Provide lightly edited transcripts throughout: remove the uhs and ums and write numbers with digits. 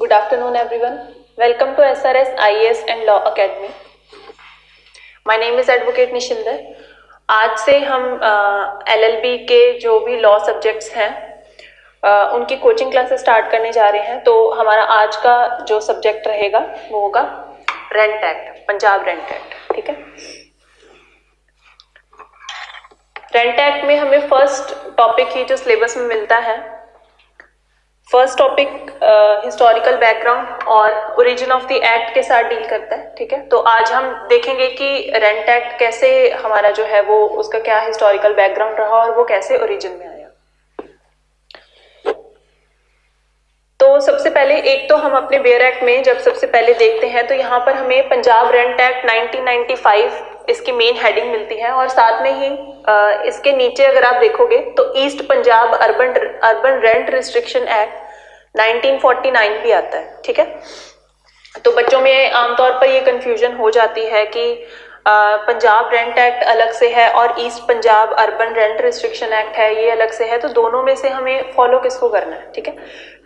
Good afternoon, everyone. Welcome to SRS IAS and Law Academy. My name is Advocate Nishinder. आज से हम LLB के जो भी लॉ सब्जेक्ट्स हैं उनकी कोचिंग क्लासेस स्टार्ट करने जा रहे हैं. तो हमारा आज का जो सब्जेक्ट रहेगा वो होगा rent act, Punjab rent act. ठीक है. रेंट एक्ट में हमें फर्स्ट टॉपिक ही जो सिलेबस में मिलता है, फर्स्ट टॉपिक हिस्टोरिकल बैकग्राउंड और ओरिजिन ऑफ द एक्ट के साथ डील करता है. ठीक है. तो आज हम देखेंगे कि रेंट एक्ट कैसे हमारा जो है वो उसका क्या हिस्टोरिकल बैकग्राउंड रहा और वो कैसे ओरिजिन में आया. तो सबसे पहले एक तो हम अपने बेयर एक्ट में जब सबसे पहले देखते हैं तो यहाँ पर हमें पंजाब रेंट एक्ट 1995 इसकी मेन हेडिंग मिलती है और साथ में ही इसके नीचे अगर आप देखोगे तो east Punjab urban rent restriction act 1949 भी आता है. ठीक है. तो बच्चों में आमतौर पर ये कंफ्यूजन हो जाती है कि पंजाब रेंट एक्ट अलग से है और east Punjab urban rent restriction act है ये अलग से है. तो दोनों में से हमें फॉलो किसको करना है. ठीक है.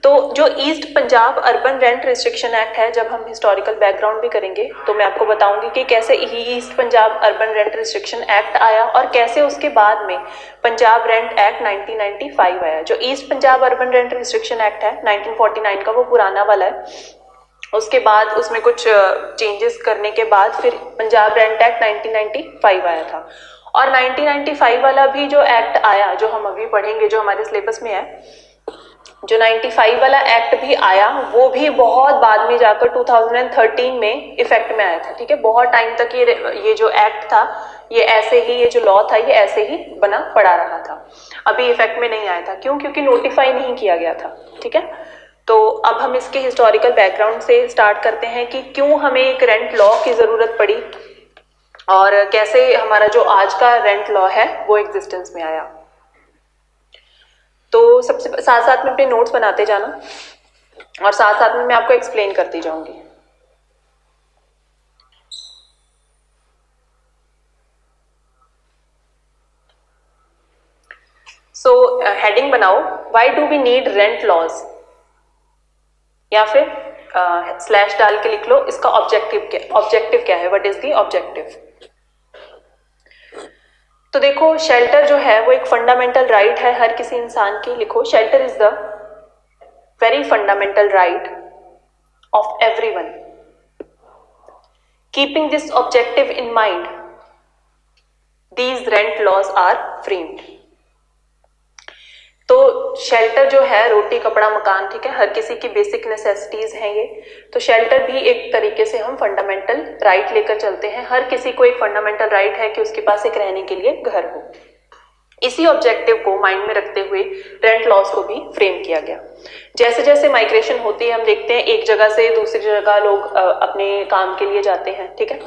तो जो east Punjab urban rent restriction act है, जब हम हिस्टोरिकल बैकग्राउंड भी करेंगे तो मैं आपको बताऊंगी कि कैसे east Punjab urban rent restriction act आया और कैसे उसके बाद में पंजाब रेंट एक्ट 1995 आया. जो east Punjab urban rent restriction act है 1949 का वो पुराना वाला है. उसके बाद उसमें कुछ चेंजेस करने के बाद फिर पंजाब रेंट एक्ट 1995 आया था. और 1995 वाला भी जो एक्ट आया जो हम अभी पढ़ेंगे जो हमारे सिलेबस में है, जो 95 वाला एक्ट भी आया वो भी बहुत बाद में जाकर 2013 में इफेक्ट में आया था. ठीक है. बहुत टाइम तक ये जो एक्ट था ये ऐसे ही, ये जो लॉ था ये ऐसे ही बना पड़ा रहा था, अभी इफेक्ट में नहीं आया था. क्यों? क्योंकि नोटिफाई नहीं किया गया था. ठीक है. तो अब हम इसके हिस्टोरिकल बैकग्राउंड से स्टार्ट करते हैं कि क्यों हमें एक रेंट लॉ की जरूरत पड़ी और कैसे हमारा जो आज का रेंट लॉ है वो एग्जिस्टेंस में आया. तो सबसे साथ साथ में अपने नोट्स बनाते जाना और साथ साथ में मैं आपको एक्सप्लेन करती जाऊंगी. सो हेडिंग बनाओ, why do we need rent laws, या फिर स्लैश डाल के लिख लो इसका ऑब्जेक्टिव क्या है, व्हाट इज द ऑब्जेक्टिव. तो देखो शेल्टर जो है वो एक फंडामेंटल राइट है हर किसी इंसान की. लिखो shelter is the very fundamental right of everyone. Keeping this objective in mind these rent laws are framed. तो शेल्टर जो है रोटी कपड़ा मकान, ठीक है, हर किसी की बेसिक नेसेसिटीज हैं ये. तो शेल्टर भी एक तरीके से हम फंडामेंटल राइट लेकर चलते हैं. हर किसी को एक फंडामेंटल राइट है कि उसके पास एक रहने के लिए घर हो. इसी ऑब्जेक्टिव को माइंड में रखते हुए रेंट लॉज को भी फ्रेम किया गया. जैसे जैसे माइग्रेशन होती है हम देखते हैं एक जगह से दूसरी जगह लोग अपने काम के लिए जाते हैं. ठीक है.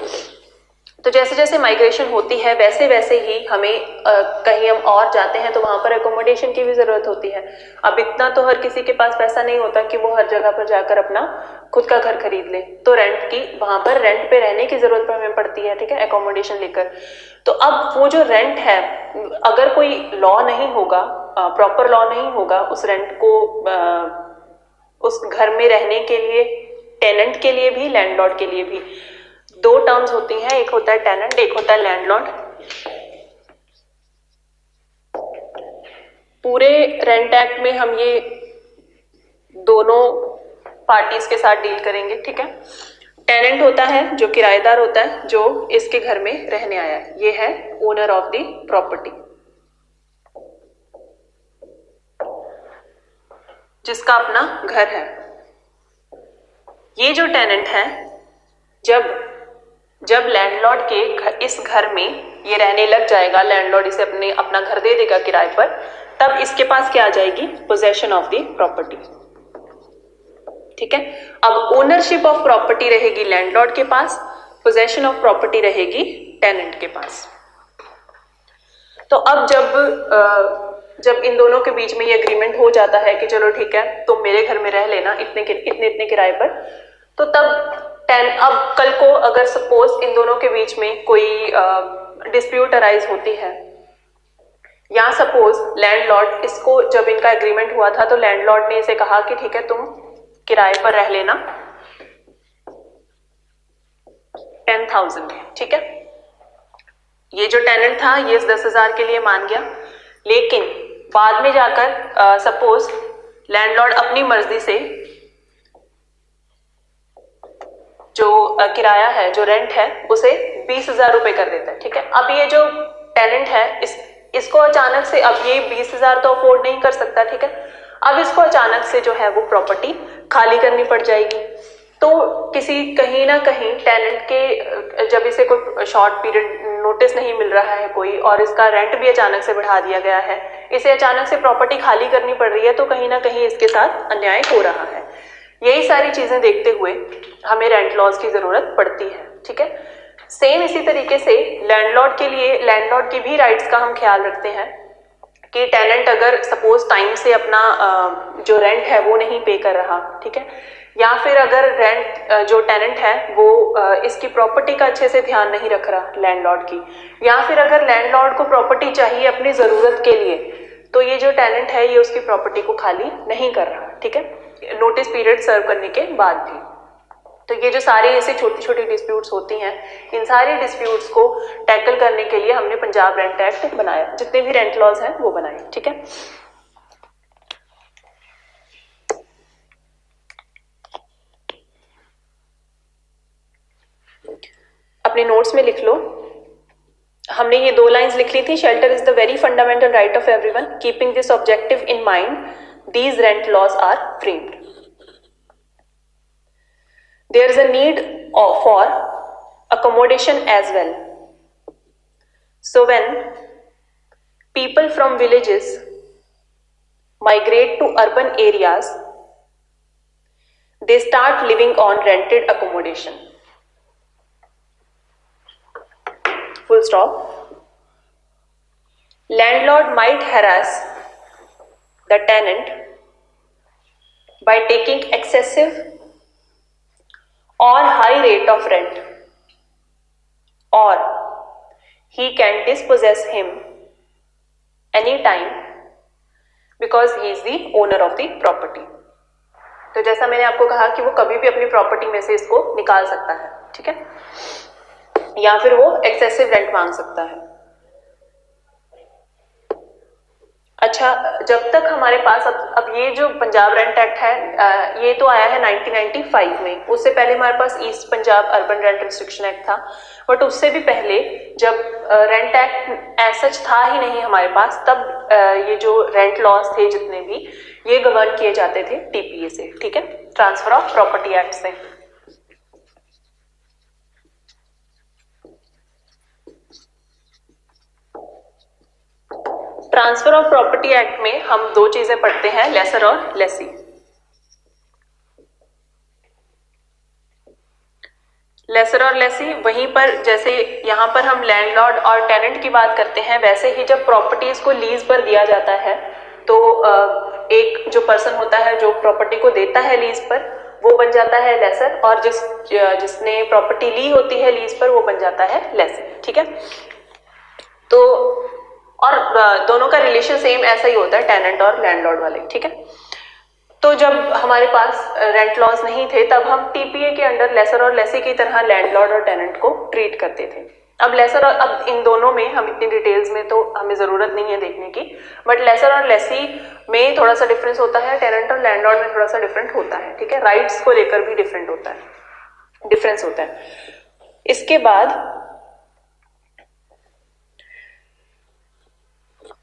तो जैसे जैसे माइग्रेशन होती है वैसे वैसे ही हमें कहीं हम और जाते हैं तो वहां पर एकोमोडेशन की भी जरूरत होती है. अब इतना तो हर किसी के पास पैसा नहीं होता कि वो हर जगह पर जाकर अपना खुद का घर खरीद ले. तो रेंट की वहां पर रेंट पे रहने की जरूरत हमें पड़ती है. ठीक है. एकोमोडेशन लेकर. तो अब वो जो रेंट है, अगर कोई लॉ नहीं होगा, प्रॉपर लॉ नहीं होगा उस रेंट को उस घर में रहने के लिए, टेनेंट के लिए भी लैंडलॉर्ड के लिए भी दो टर्म्स होती हैं, एक होता है टेनेंट, एक होता है लैंडलॉर्ड. पूरे रेंट एक्ट में हम ये दोनों पार्टीज के साथ डील करेंगे. ठीक है. टेनेंट होता है जो किराएदार होता है जो इसके घर में रहने आया है, ये है ओनर ऑफ द प्रॉपर्टी, जिसका अपना घर है. ये जो टेनेंट है जब लैंडलॉर्ड के इस घर में ये रहने लग जाएगा, लैंडलॉर्ड इसे अपना घर दे देगा किराए पर, तब इसके पास क्या आ जाएगी? Possession of the property. ठीक है. अब ओनरशिप ऑफ प्रॉपर्टी रहेगी लैंडलॉर्ड के पास, पोजेशन ऑफ प्रॉपर्टी रहेगी टेनेंट के पास. तो अब जब इन दोनों के बीच में ये एग्रीमेंट हो जाता है कि चलो ठीक है तुम मेरे घर में रह लेना इतने किराए पर, तो तब अब कल को अगर सपोज इन दोनों के बीच में कोई डिस्प्यूट अराइज होती है, या सपोज लैंडलॉर्ड इसको, जब इनका एग्रीमेंट हुआ था तो लैंडलॉर्ड ने इसे कहा कि ठीक है तुम किराए पर रह लेना 10,000 है, ठीक है। ये जो टेनेंट था ये 10,000 के लिए मान गया, लेकिन बाद में जाकर सपोज लैंडलॉर्ड अपनी मर्जी से जो किराया है, जो रेंट है, उसे 20,000 रुपए कर देता है, ठीक है। अब ये जो टेनेंट है इसको अचानक से, अब ये 20,000 तो अफोर्ड नहीं कर सकता, ठीक है। अब इसको अचानक से जो है वो प्रॉपर्टी खाली करनी पड़ जाएगी। तो किसी कहीं ना कहीं टेनेंट के, जब इसे कोई शॉर्ट पीरियड नोटिस नहीं मिल रहा है कोई, और इसका रेंट भी अचानक से बढ़ा दिया गया है, इसे अचानक से प्रॉपर्टी खाली करनी पड़ रही है, तो कहीं ना कहीं इसके साथ अन्याय हो रहा है। यही सारी चीजें देखते हुए हमें रेंट लॉज की जरूरत पड़ती है, ठीक है। सेम इसी तरीके से लैंडलॉर्ड के लिए, लैंडलॉर्ड की भी राइट्स का हम ख्याल रखते हैं कि टेनेंट अगर सपोज टाइम से अपना जो रेंट है वो नहीं पे कर रहा, ठीक है, या फिर अगर रेंट जो टेनेंट है वो इसकी प्रॉपर्टी का अच्छे से ध्यान नहीं रख रहा लैंडलॉर्ड की, या फिर अगर लैंडलॉर्ड को प्रॉपर्टी चाहिए अपनी जरूरत के लिए, तो ये जो टेनेंट है ये उसकी प्रॉपर्टी को खाली नहीं कर रहा, ठीक है, नोटिस पीरियड सर्व करने के बाद भी। तो ये जो सारी ऐसी छोटी छोटी डिस्प्यूट्स होती हैं, इन सारी डिस्प्यूट्स को टैकल करने के लिए हमने पंजाब रेंट एक्ट बनाया, जितने भी रेंट लॉज हैं वो बनाए, ठीक है। अपने नोट्स में लिख लो, हमने ये 2 लाइंस लिख ली थी, shelter is the very fundamental right of everyone, keeping this objective in mind these rent laws are framed. There is a need for accommodation as well. So when people from villages migrate to urban areas, they start living on rented accommodation. Full stop. Landlord might harass the tenant by taking excessive or high rate of rent, or he can dispossess him anytime because he is the owner of the property. तो जैसा मैंने आपको कहा कि वो कभी भी अपनी प्रॉपर्टी में से इसको निकाल सकता है, ठीक है, या फिर वो एक्सेसिव रेंट मांग सकता है। अच्छा, जब तक हमारे पास अब ये जो पंजाब रेंट एक्ट है ये तो आया है 1995 में, उससे पहले हमारे पास East Punjab urban rent restriction act था, बट उससे भी पहले जब रेंट एक्ट एज सच था ही नहीं हमारे पास, तब ये जो रेंट लॉज थे जितने भी, ये गवर्न किए जाते थे टीपीए से, ठीक है, ट्रांसफर ऑफ प्रॉपर्टी एक्ट से। ट्रांसफर ऑफ प्रॉपर्टी एक्ट में हम 2 चीजें पढ़ते हैं, लेसर और लेसी। लेसर और लेसी, वहीं पर जैसे यहाँ पर हम लैंडलॉर्ड और टेनेंट की बात करते हैं, वैसे ही जब प्रॉपर्टीज को लीज पर दिया जाता है तो एक जो पर्सन होता है जो प्रॉपर्टी को देता है लीज पर, वो बन जाता है लेसर, और जिसने प्रॉपर्टी ली होती है लीज पर वो बन जाता है लेसी, ठीक है। तो और दोनों का रिलेशन सेम ऐसा ही होता है, टेनेंट और लैंडलॉर्ड वाले, ठीक है। तो जब हमारे पास रेंट लॉज नहीं थे तब हम टीपीए के अंडर लेसर और लेसी की तरह लैंडलॉर्ड और टेनेंट को ट्रीट करते थे। अब लेसर और, अब इन दोनों में हम इतनी डिटेल्स में तो हमें जरूरत नहीं है देखने की, बट लेसर और लेसी में थोड़ा सा डिफरेंस होता है, टेनेंट और लैंडलॉर्ड में थोड़ा सा डिफरेंट होता है, ठीक है, राइट्स को लेकर भी डिफरेंस होता है। इसके बाद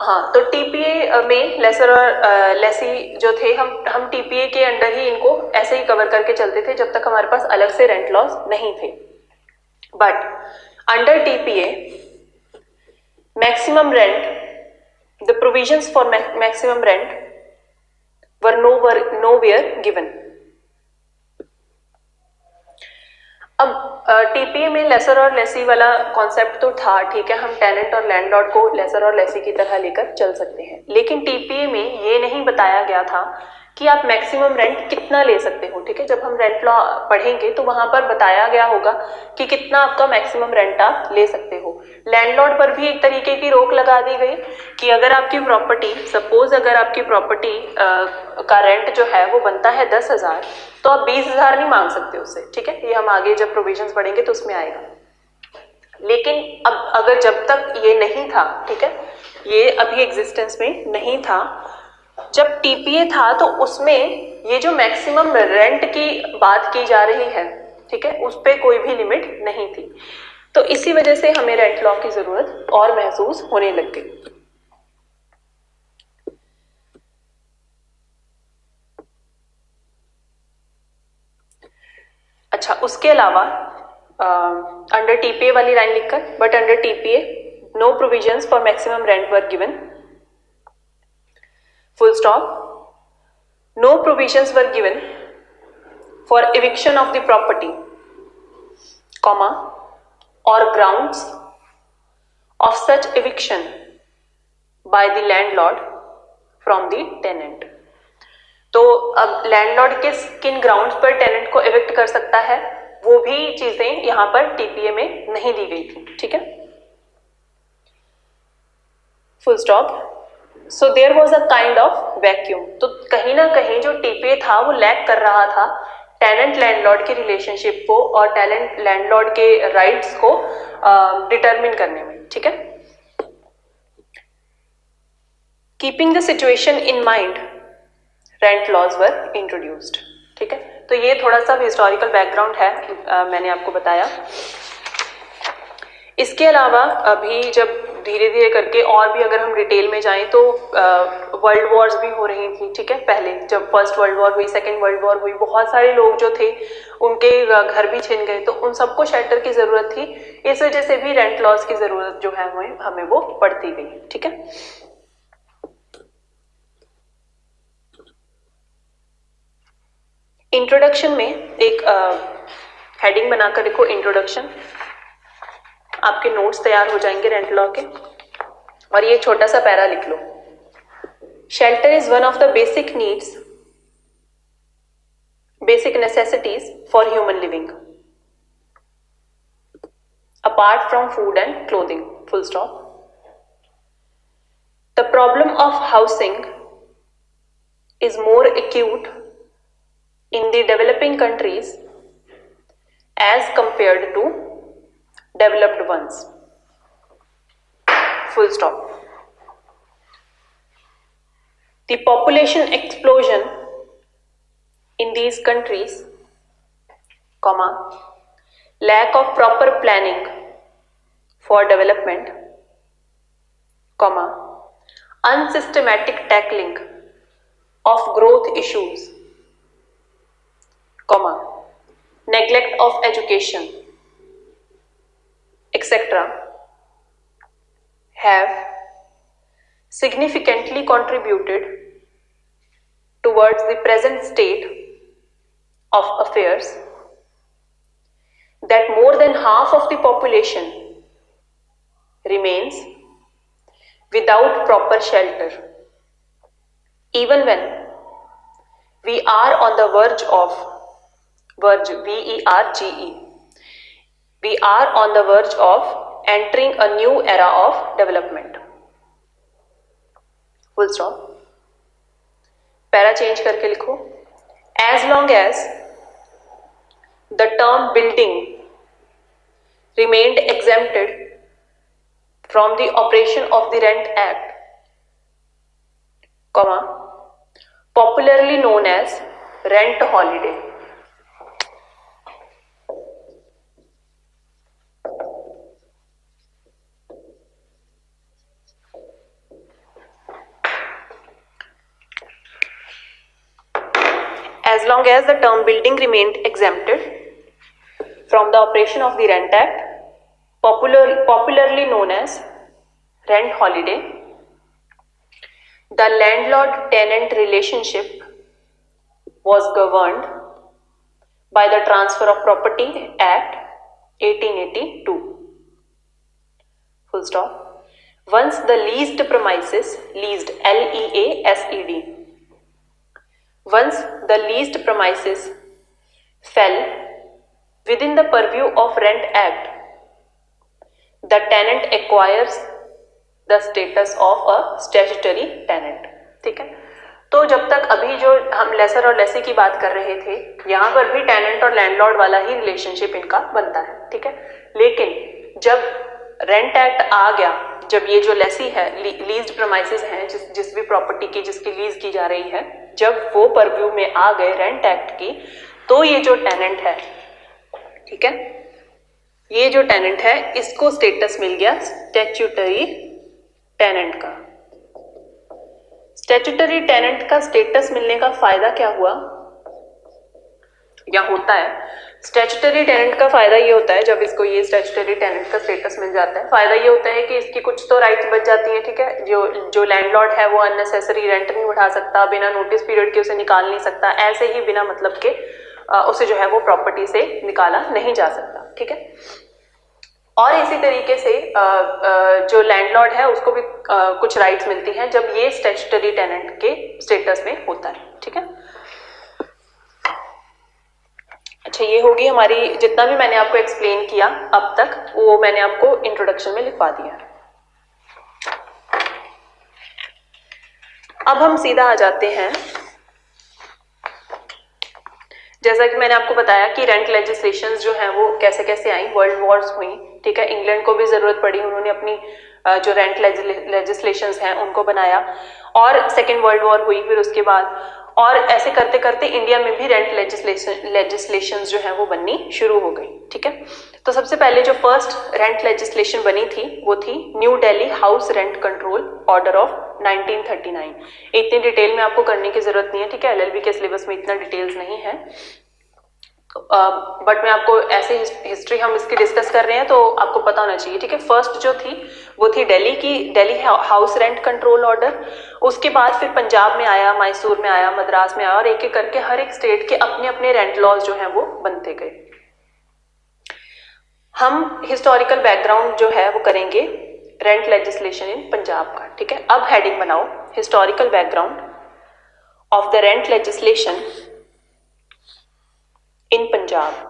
हाँ, तो टीपीए में लेसर और लेसी जो थे, हम टीपीए के अंडर ही इनको ऐसे ही कवर करके चलते थे जब तक हमारे पास अलग से रेंट लॉज नहीं थे। But under TPA maximum rent, the provisions for maximum rent were nowhere given. अब टीपीए में लेसर और लेसी वाला कॉन्सेप्ट तो था, ठीक है, हम टेनेंट और लैंडलॉर्ड को लेसर और लेसी की तरह लेकर चल सकते हैं, लेकिन टीपीए में ये नहीं बताया गया था कि आप मैक्सिमम रेंट कितना ले सकते हो। ठीक है, जब हम रेंट लॉ पढ़ेंगे तो वहां पर बताया गया होगा कि कितना आपका मैक्सिमम रेंट आप ले सकते हो। लैंडलॉर्ड पर भी एक तरीके की रोक लगा दी गई कि अगर आपकी प्रॉपर्टी, सपोज अगर आपकी प्रॉपर्टी का रेंट जो है वो बनता है 10,000, तो आप 20,000 नहीं मांग सकते उससे। ठीक है, ये हम आगे जब प्रोविजंस पढ़ेंगे तो उसमें आएगा। लेकिन अब अगर जब तक ये नहीं था, ठीक है, ये अभी एग्जिस्टेंस में नहीं था, जब टीपीए था तो उसमें ये जो मैक्सिमम रेंट की बात की जा रही है, ठीक है, उस पे कोई भी लिमिट नहीं थी। तो इसी वजह से हमें रेंट लॉ की जरूरत और महसूस होने लग गई। अच्छा, उसके अलावा अंडर टीपीए वाली लाइन लिखकर, but under TPA no provisions for maximum rent were given, full stop. No provisions were given for eviction of the property, comma, or grounds of such eviction by the landlord from the tenant. तो अब landlord किन grounds पर tenant को evict कर सकता है, वो भी चीजें यहां पर टीपीए में नहीं दी गई थी। ठीक है, full stop. So there was a kind of vacuum. तो कहीं ना कहीं जो टीपीए था वो लैक कर रहा था टेनेंट लैंडलॉर्ड की रिलेशनशिप को और टेनेंट लैंडलॉर्ड के राइट्स को डिटरमिन करने में। ठीक है, keeping the situation in mind rent laws were introduced. ठीक है, तो ये थोड़ा सा हिस्टोरिकल बैकग्राउंड है, मैंने आपको बताया। इसके अलावा अभी जब धीरे धीरे करके और भी अगर हम डिटेल में जाएं तो वर्ल्ड वॉर्स भी हो रही थी। ठीक है, पहले जब फर्स्ट वर्ल्ड वॉर हुई, सेकेंड वर्ल्ड वॉर हुई, बहुत सारे लोग जो थे उनके घर भी छिन गए, तो उन सबको शेल्टर की जरूरत थी। इस वजह से भी रेंट लॉज की जरूरत जो है हमें वो पड़ती गई। ठीक है, इंट्रोडक्शन में एक हेडिंग बनाकर लिखो, इंट्रोडक्शन। आपके नोट्स तैयार हो जाएंगे रेंट लॉ के, और ये छोटा सा पैरा लिख लो। Shelter is one of the basic needs, basic necessities for human living apart from food and clothing, full stop. The problem of housing is more acute in the developing countries as compared to developed ones, full stop. The population explosion in these countries, comma, lack of proper planning for development, comma, unsystematic tackling of growth issues, comma, neglect of education, etc., have significantly contributed towards the present state of affairs, that more than half of the population remains without proper shelter, even when we are on the verge, V-E-R-G-E, we are on the verge of entering a new era of development, full stop. Para change करके लिखो, as long as the term building remained exempted from the operation of the Rent Act, comma, popularly known as rent holiday, as long as the term building remained exempted from the operation of the Rent Act, popularly known as rent holiday, the landlord-tenant relationship was governed by the Transfer of Property Act 1882. Full stop. Once the leased premises, leased, L-E-A-S-E-D, once the leased premises fell within the purview of Rent Act, the tenant acquires the status of a statutory tenant. ठीक है, तो जब तक अभी जो हम laser और लेसी की बात कर रहे थे, यहाँ पर भी टेनेंट और लैंडलॉर्ड वाला ही रिलेशनशिप इनका बनता है. ठीक है, लेकिन जब रेंट एक्ट आ गया, जब ये जो लेसी है, लीज्ड प्रीमाइसेस हैं, जिस भी प्रॉपर्टी की जिसकी लीज की जा रही है, जब वो परव्यू में आ गए रेंट एक्ट की, तो ये जो टेनेंट है, ठीक है, ये जो टेनेंट है इसको स्टेटस मिल गया स्टैट्यूटरी टेनेंट का. स्टैट्यूटरी टेनेंट का स्टेटस मिलने का फायदा क्या हुआ या होता है? स्टैट्यूटरी टेनेंट का फायदा ये होता है, जब इसको ये स्टैट्यूटरी टेनेंट का स्टेटस मिल जाता है, फायदा ये होता है कि इसकी कुछ तो राइट्स बच जाती है. ठीक है, जो लैंडलॉर्ड है वो अननेसेसरी रेंट नहीं उठा सकता, बिना नोटिस पीरियड के उसे निकाल नहीं सकता, ऐसे ही बिना मतलब के उसे जो है वो प्रॉपर्टी से निकाला नहीं जा सकता. ठीक है, और इसी तरीके से जो लैंडलॉर्ड है उसको भी कुछ राइट्स मिलती हैं जब ये स्टैट्यूटरी टेनेंट के स्टेटस में होता है. ठीक है, अच्छा, ये होगी हमारी, जितना भी मैंने आपको एक्सप्लेन किया अब तक वो मैंने आपको इंट्रोडक्शन में लिखवा दिया है. अब हम सीधा आ जाते हैं, जैसा कि मैंने आपको बताया कि रेंट लेजिस्लेशंस जो हैं वो कैसे कैसे आई, वर्ल्ड वॉर्स हुई. ठीक है, इंग्लैंड को भी जरूरत पड़ी, उन्होंने अपनी जो रेंट लेजिस्लेशंस हैं उनको बनाया, और सेकेंड वर्ल्ड वॉर हुई फिर उसके बाद, और ऐसे करते करते इंडिया में भी रेंट लेजिस्लेशंस जो हैं वो बननी शुरू हो गई. ठीक है, तो सबसे पहले जो फर्स्ट रेंट लेजिस्लेशन बनी थी वो थी new Delhi house rent control order of 1939. इतनी डिटेल में आपको करने की जरूरत नहीं है. ठीक है, एलएलबी के सिलेबस में इतना डिटेल्स नहीं है, बट मैं आपको ऐसे हिस्ट्री हम इसकी डिस्कस कर रहे हैं तो आपको पता होना चाहिए. ठीक है, फर्स्ट जो थी वो थी Delhi house rent control order. उसके बाद फिर पंजाब में आया, मैसूर में आया, मद्रास में आया, और एक एक करके हर एक स्टेट के अपने अपने रेंट लॉज जो हैं वो बनते गए. हम हिस्टोरिकल बैकग्राउंड जो है वो करेंगे रेंट लेजिस्लेशन इन पंजाब का. ठीक है, अब हेडिंग बनाओ, historical background of the rent legislation in Punjab.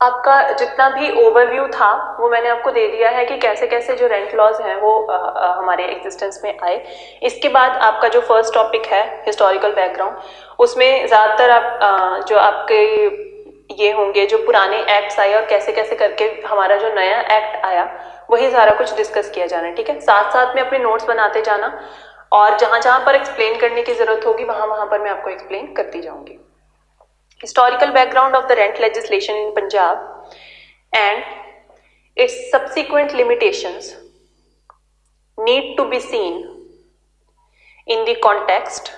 आपका जितना भी ओवरव्यू था वो मैंने आपको दे दिया है कि कैसे कैसे जो रेंट लॉज हैं वो हमारे एग्जिस्टेंस में आए. इसके बाद आपका जो फर्स्ट टॉपिक है हिस्टोरिकल बैकग्राउंड, उसमें ज़्यादातर आप जो आपके ये होंगे जो पुराने एक्ट्स आए और कैसे कैसे करके हमारा जो नया एक्ट आया वही सारा कुछ डिस्कस किया जाना है. ठीक है, साथ साथ में अपने नोट्स बनाते जाना, और जहाँ जहाँ पर एक्सप्लेन करने की ज़रूरत होगी वहाँ वहाँ पर मैं आपको एक्सप्लेन करती जाऊँगी. Historical background of the rent legislation in Punjab and its subsequent limitations need to be seen in the context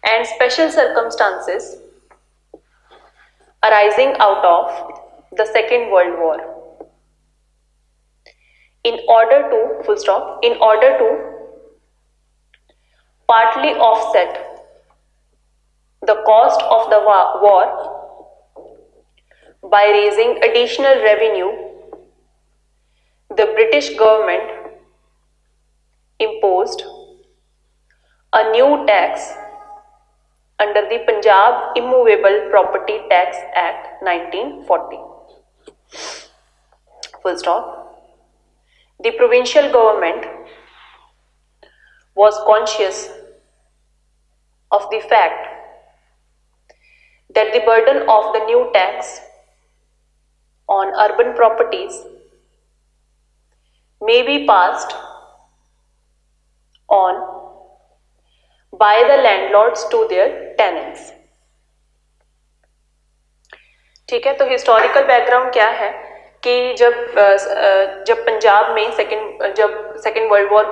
and special circumstances arising out of the Second World War. In order to partly offset the cost of the war by raising additional revenue, the British government imposed a new tax under the Punjab Immovable Property Tax Act 1940. Full stop. The provincial government was conscious of the fact that the burden of the new tax on urban properties may be passed on by the landlords to their tenants. ठीक है, तो historical background क्या है कि जब पंजाब में जब second world war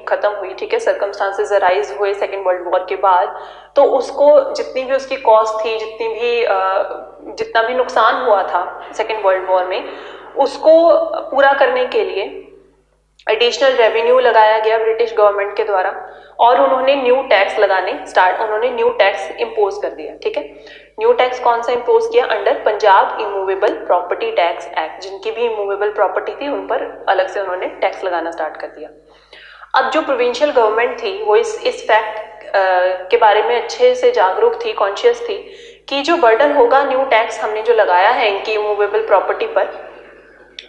खत्म हुई, ठीक है, सर्कमस्टांसेस अराइज हुए सेकेंड वर्ल्ड वॉर के बाद, तो उसको जितनी भी उसकी कॉस्ट थी, जितना भी नुकसान हुआ था सेकेंड वर्ल्ड वॉर में, उसको पूरा करने के लिए एडिशनल रेवेन्यू लगाया गया ब्रिटिश गवर्नमेंट के द्वारा, और उन्होंने न्यू टैक्स उन्होंने न्यू टैक्स इम्पोज कर दिया। ठीक है, न्यू टैक्स कौन सा इम्पोज किया? Under Punjab immovable property tax act. जिनकी भी इमूवेबल प्रॉपर्टी थी उन पर अलग से उन्होंने टैक्स लगाना स्टार्ट कर दिया। अब जो प्रोविंशियल गवर्नमेंट थी वो इस फैक्ट के बारे में अच्छे से जागरूक थी, कॉन्शियस थी कि जो बर्डन होगा न्यू टैक्स हमने जो लगाया है इनकी इमूवेबल प्रॉपर्टी पर,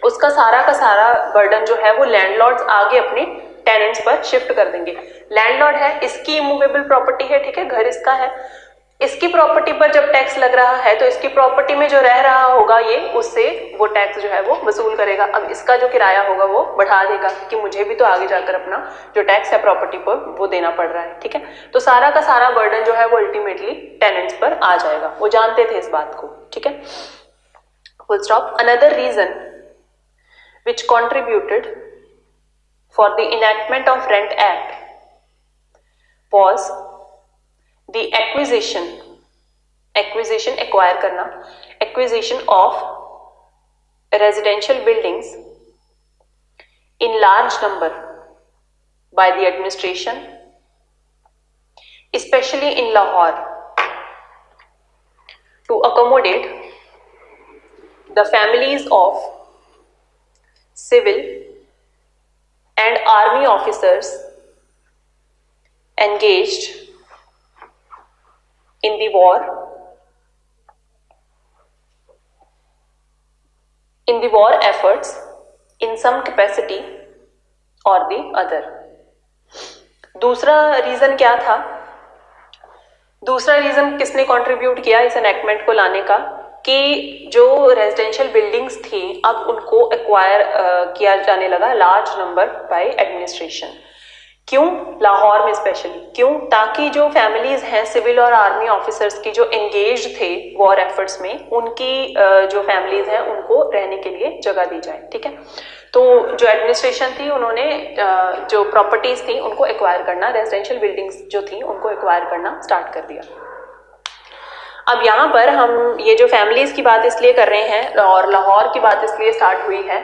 उसका सारा का सारा बर्डन जो है वो लैंडलॉर्ड्स आगे अपने टेनेंट्स पर शिफ्ट कर देंगे। लैंडलॉर्ड है, इसकी इमूवेबल प्रॉपर्टी है, ठीक है, घर इसका है, इसकी प्रॉपर्टी पर जब टैक्स लग रहा है तो इसकी प्रॉपर्टी में जो रह रहा होगा ये, उससे वो टैक्स जो है वो वसूल करेगा। अब इसका जो किराया होगा वो बढ़ा देगा कि मुझे भी तो आगे जाकर अपना जो टैक्स है प्रॉपर्टी पर वो देना पड़ रहा है। ठीक है, तो सारा का सारा बर्डन जो है वो अल्टीमेटली टेनेंट्स पर आ जाएगा। वो जानते थे इस बात को। ठीक है, full stop. Another reason which contributed for the enactment of Rent Act was the acquisition of residential buildings in large number by the administration, especially in Lahore, to accommodate the families of civil and army officers engaged in the war efforts in some capacity or the other. दूसरा reason क्या था? दूसरा reason किसने contribute किया इस enactment को लाने का? कि जो रेजिडेंशियल बिल्डिंग्स थी अब उनको एक्वायर किया जाने लगा लार्ज नंबर बाय एडमिनिस्ट्रेशन। क्यों? लाहौर में स्पेशली। क्यों? ताकि जो फैमिलीज हैं सिविल और आर्मी ऑफिसर्स की जो एंगेज थे वॉर एफर्ट्स में, उनकी जो फैमिलीज हैं उनको रहने के लिए जगह दी जाए। ठीक है, तो जो एडमिनिस्ट्रेशन थी उन्होंने जो प्रॉपर्टीज थी उनको एक्वायर करना, रेजिडेंशियल बिल्डिंग्स जो थी उनको एक्वायर करना स्टार्ट कर दिया। अब यहाँ पर हम ये जो फैमिलीज की बात इसलिए कर रहे हैं और लाहौर की बात इसलिए स्टार्ट हुई है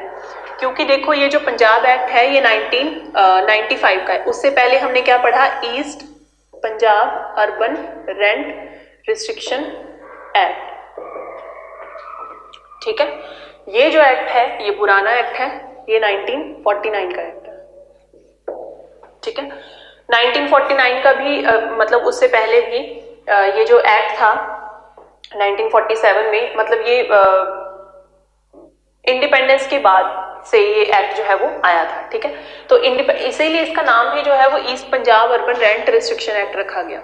क्योंकि देखो ये जो पंजाब एक्ट है ये 1995 का है। उससे पहले हमने क्या पढ़ा? East Punjab urban rent restriction act. ठीक है, ये जो एक्ट है ये पुराना एक्ट है, ये 1949 का एक्ट है। ठीक है, 1949 का भी मतलब उससे पहले भी ये जो एक्ट था 1947 में, मतलब ये इंडिपेंडेंस के बाद से ये एक्ट जो है वो आया था। ठीक है, तो इसीलिए इसका नाम भी जो है वो east Punjab urban rent restriction act रखा गया।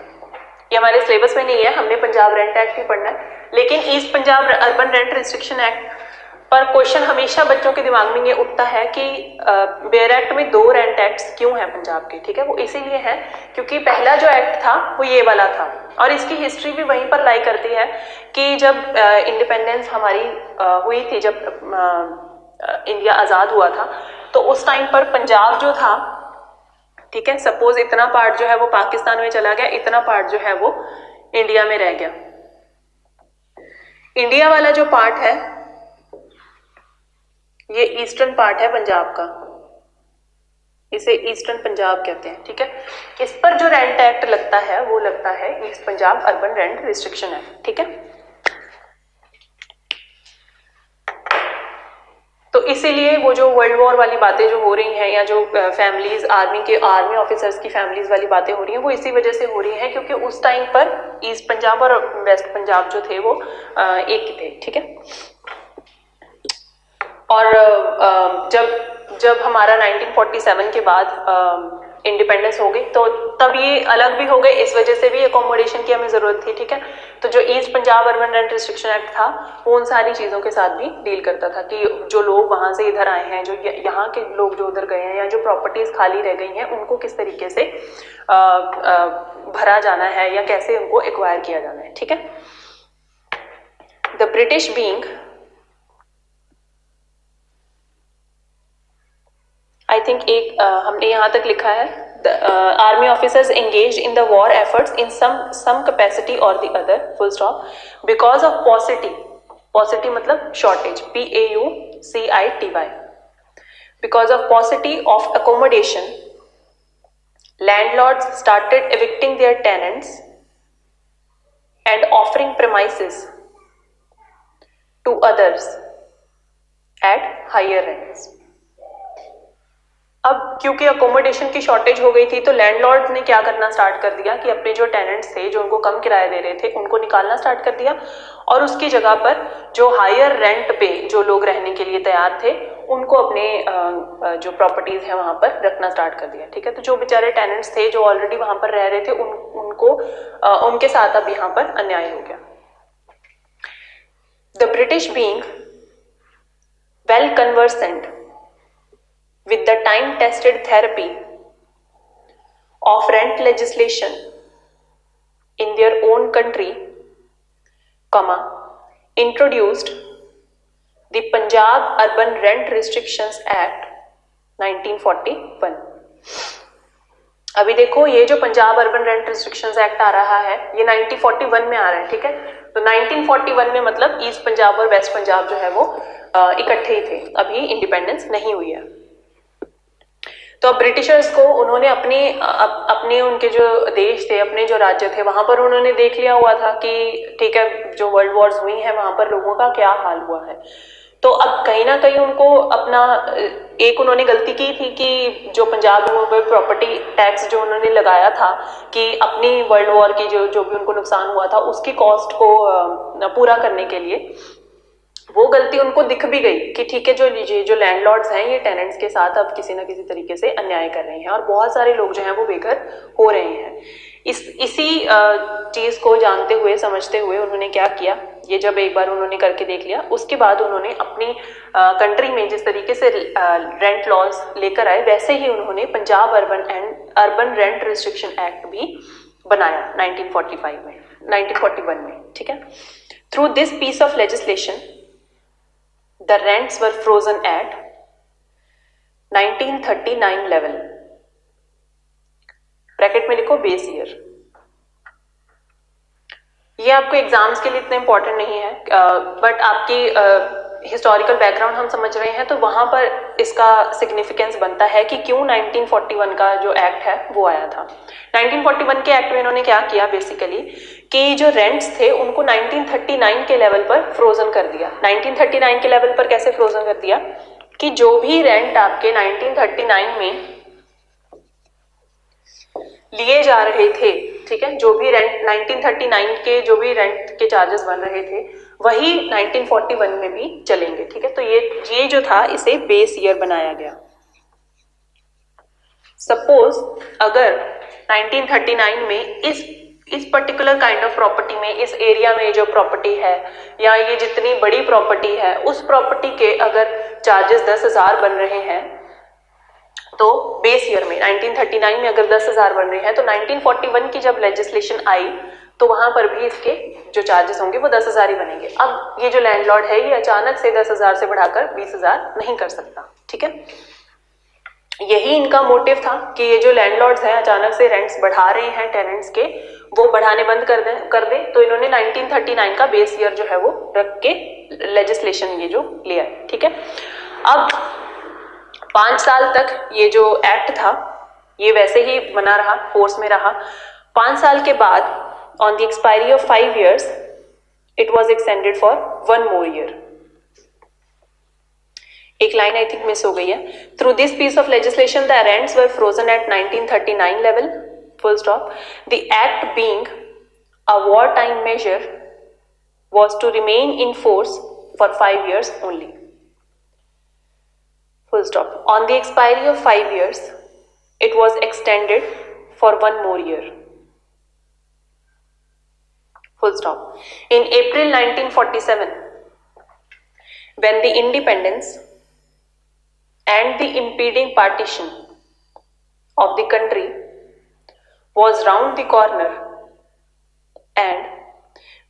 ये हमारे सिलेबस में नहीं है, हमने पंजाब रेंट एक्ट भी पढ़ना है, लेकिन east Punjab urban rent restriction act पर क्वेश्चन हमेशा बच्चों के दिमाग में ये उठता है कि बेयर एक्ट में 2 रेंट एक्ट्स क्यों हैं पंजाब के। ठीक है, वो इसीलिए है क्योंकि पहला जो एक्ट था वो ये वाला था और इसकी हिस्ट्री भी वहीं पर लाई करती है कि जब इंडिपेंडेंस हमारी हुई थी, जब इंडिया आज़ाद हुआ था, तो उस टाइम पर पंजाब जो था, ठीक है, सपोज इतना पार्ट जो है वो पाकिस्तान में चला गया, इतना पार्ट जो है वो इंडिया में रह गया। इंडिया वाला जो पार्ट है ये ईस्टर्न पार्ट है पंजाब का, इसे ईस्टर्न पंजाब कहते हैं। ठीक है, इस पर जो रेंट एक्ट लगता है वो लगता है east Punjab urban rent restriction act. ठीक है, तो इसीलिए वो जो वर्ल्ड वॉर वाली बातें जो हो रही हैं या जो फैमिलीज आर्मी ऑफिसर्स की फैमिलीज वाली बातें हो रही हैं वो इसी वजह से हो रही हैं क्योंकि उस टाइम पर ईस्ट पंजाब और वेस्ट पंजाब जो थे वो एक ही थे। ठीक है, और जब हमारा 1947 के बाद इंडिपेंडेंस हो गई तो तब ये अलग भी हो गए, इस वजह से भी एकोमोडेशन की हमें ज़रूरत थी। ठीक है, तो जो east Punjab urban rent restriction act था वो उन सारी चीज़ों के साथ भी डील करता था कि जो लोग वहाँ से इधर आए हैं, जो यहाँ के लोग जो उधर गए हैं या जो प्रॉपर्टीज़ खाली रह गई हैं उनको किस तरीके से भरा जाना है या कैसे उनको एक्वायर किया जाना है। ठीक है, the British being, I think हमने यहाँ तक लिखा है army officers engaged in the war efforts in some capacity और the other, full stop, because of paucity मतलब shortage, PAUCITY, because of paucity of accommodation, landlords started evicting their tenants and offering premises to others at higher rents. अब क्योंकि accommodation की shortage हो गई थी तो landlord ने क्या करना स्टार्ट कर दिया कि अपने जो टेनेंट्स थे जो उनको कम किराया दे रहे थे उनको निकालना स्टार्ट कर दिया और उसकी जगह पर जो हायर रेंट पे जो लोग रहने के लिए तैयार थे उनको अपने जो प्रॉपर्टीज है वहां पर रखना स्टार्ट कर दिया। ठीक है, तो जो बेचारे टेनेंट्स थे जो ऑलरेडी वहां पर रह रहे थे उनको उनके साथ अब यहाँ पर अन्याय हो गया। The British being well conversant with the time-tested therapy of rent legislation in their own country, introduced the Punjab Urban Rent Restrictions Act 1941। अभी देखो ये जो Punjab urban rent restrictions act आ रहा है ये 1941 में आ रहा है। ठीक है, तो 1941 में मतलब ईस्ट पंजाब और वेस्ट पंजाब जो है वो इकट्ठे ही थे, अभी इंडिपेंडेंस नहीं हुई है। तो अब ब्रिटिशर्स को उन्होंने अपने उनके जो देश थे अपने जो राज्य थे वहां पर उन्होंने देख लिया हुआ था कि ठीक है जो वर्ल्ड वॉर्स हुई हैं वहां पर लोगों का क्या हाल हुआ है। तो अब कहीं ना कहीं उनको अपना एक उन्होंने गलती की थी कि जो पंजाब में प्रॉपर्टी टैक्स जो उन्होंने लगाया था कि अपनी वर्ल्ड वॉर की जो भी उनको नुकसान हुआ था उसकी कॉस्ट को पूरा करने के लिए वो गलती उनको दिख भी गई कि ठीक है जो लैंडलॉर्ड्स हैं ये टेनेंट्स के साथ अब किसी ना किसी तरीके से अन्याय कर रहे हैं और बहुत सारे लोग जो हैं वो बेघर हो रहे हैं। इसी चीज को जानते हुए समझते हुए उन्होंने क्या किया, ये जब एक बार उन्होंने करके देख लिया उसके बाद उन्होंने अपनी कंट्री में जिस तरीके से रेंट लॉज लेकर आए वैसे ही उन्होंने Punjab urban rent restriction act भी बनाया 1941 में। ठीक है, through this piece of legislation the rents were frozen at 1939 level। Bracket में लिखो बेस ईयर। ये आपको एग्जाम्स के लिए इतना इंपॉर्टेंट नहीं है बट आपकी हिस्टोरिकल बैकग्राउंड हम समझ रहे हैं तो वहां पर इसका सिग्निफिकेंस बनता है कि क्यों 1941 का जो एक्ट है वो आया था। 1941 के एक्ट में इन्होंने क्या किया बेसिकली कि जो रेंट्स थे उनको 1939 के लेवल पर फ्रोजन कर दिया। 1939 के लेवल पर कैसे फ्रोजन कर दिया कि जो भी रेंट आपके 1939 में लिए जा रहे थे, ठीक है, जो भी रेंट 1939 के जो भी रेंट के चार्जेस बन रहे थे वही 1941 में भी चलेंगे। ठीक है, तो ये जो था इसे बेस ईयर बनाया गया। सपोज अगर 1939 में इस पर्टिकुलर काइंड ऑफ प्रॉपर्टी में इस एरिया में जो प्रॉपर्टी है या ये जितनी बड़ी प्रॉपर्टी है उस प्रॉपर्टी के अगर चार्जेस 10,000 बन रहे हैं तो बेस ईयर में 1939 में अगर 10,000 बन रहे हैं तो 1941 की जब लेजिस्लेशन आई तो वहां पर भी इसके जो चार्जेस होंगे वो 10,000 ही बनेंगे। अब ये जो लैंडलॉर्ड है ये अचानक से 10,000 से बढ़ाकर 20,000 नहीं कर सकता। ठीक है, यही इनका मोटिव था कि ये जो लैंडलॉर्ड्स हैं अचानक से रेंट्स बढ़ा रहे हैं टेनेंट्स के वो बढ़ाने बंद कर दे तो इन्होंने 1939 का बेस ईयर जो है वो रख के लेजिस्लेशन ये जो लिया है। ठीक है, अब 5 साल तक ये जो एक्ट था ये वैसे ही बना रहा, फोर्स में रहा। 5 साल के बाद on the expiry of 5 years it was extended for 1 more year। एक लाइन आई थिंक मिस हो गई है। Through this piece of legislation the rents were frozen at 1939 level, full stop. The act being a war time measure was to remain in force for 5 years only, full stop। On the expiry of 5 years it was extended for 1 more year, full stop। In April 1947 when the independence and the impending partition of the country was round the corner and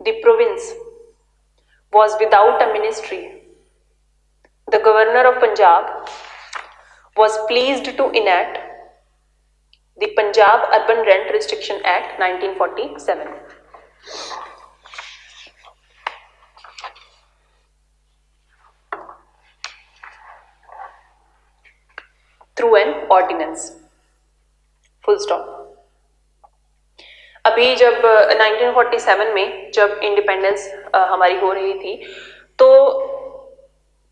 the province was without a ministry, the governor of Punjab was pleased to enact the Punjab Urban Rent Restriction Act 1947। through an ordinance. Full stop. अभी जब 1947 में जब independence हमारी हो रही थी तो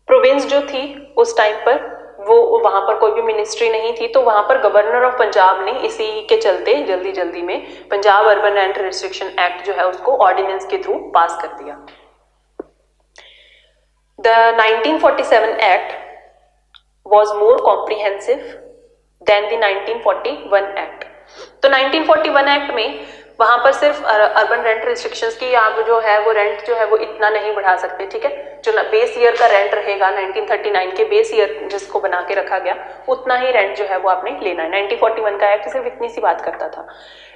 province जो थी उस टाइम पर वो वहां पर कोई भी मिनिस्ट्री नहीं थी, तो वहां पर गवर्नर ऑफ पंजाब ने इसी के चलते जल्दी जल्दी में Punjab urban rent restriction act जो है उसको ऑर्डिनेंस के थ्रू पास कर दिया। The 1947 act was more comprehensive than the 1941 act. तो 1941 एक्ट में वहां पर सिर्फ अर्बन रेंट रिस्ट्रिक्शंस की आप जो है वो रेंट जो है वो इतना नहीं बढ़ा सकते, ठीक है, जो बेस ईयर का रेंट रहेगा 1939 के बेस ईयर जिसको बना के रखा गया उतना ही रेंट जो है वो आपने लेना है। 1941 का एक्ट सिर्फ इतनी सी बात करता था,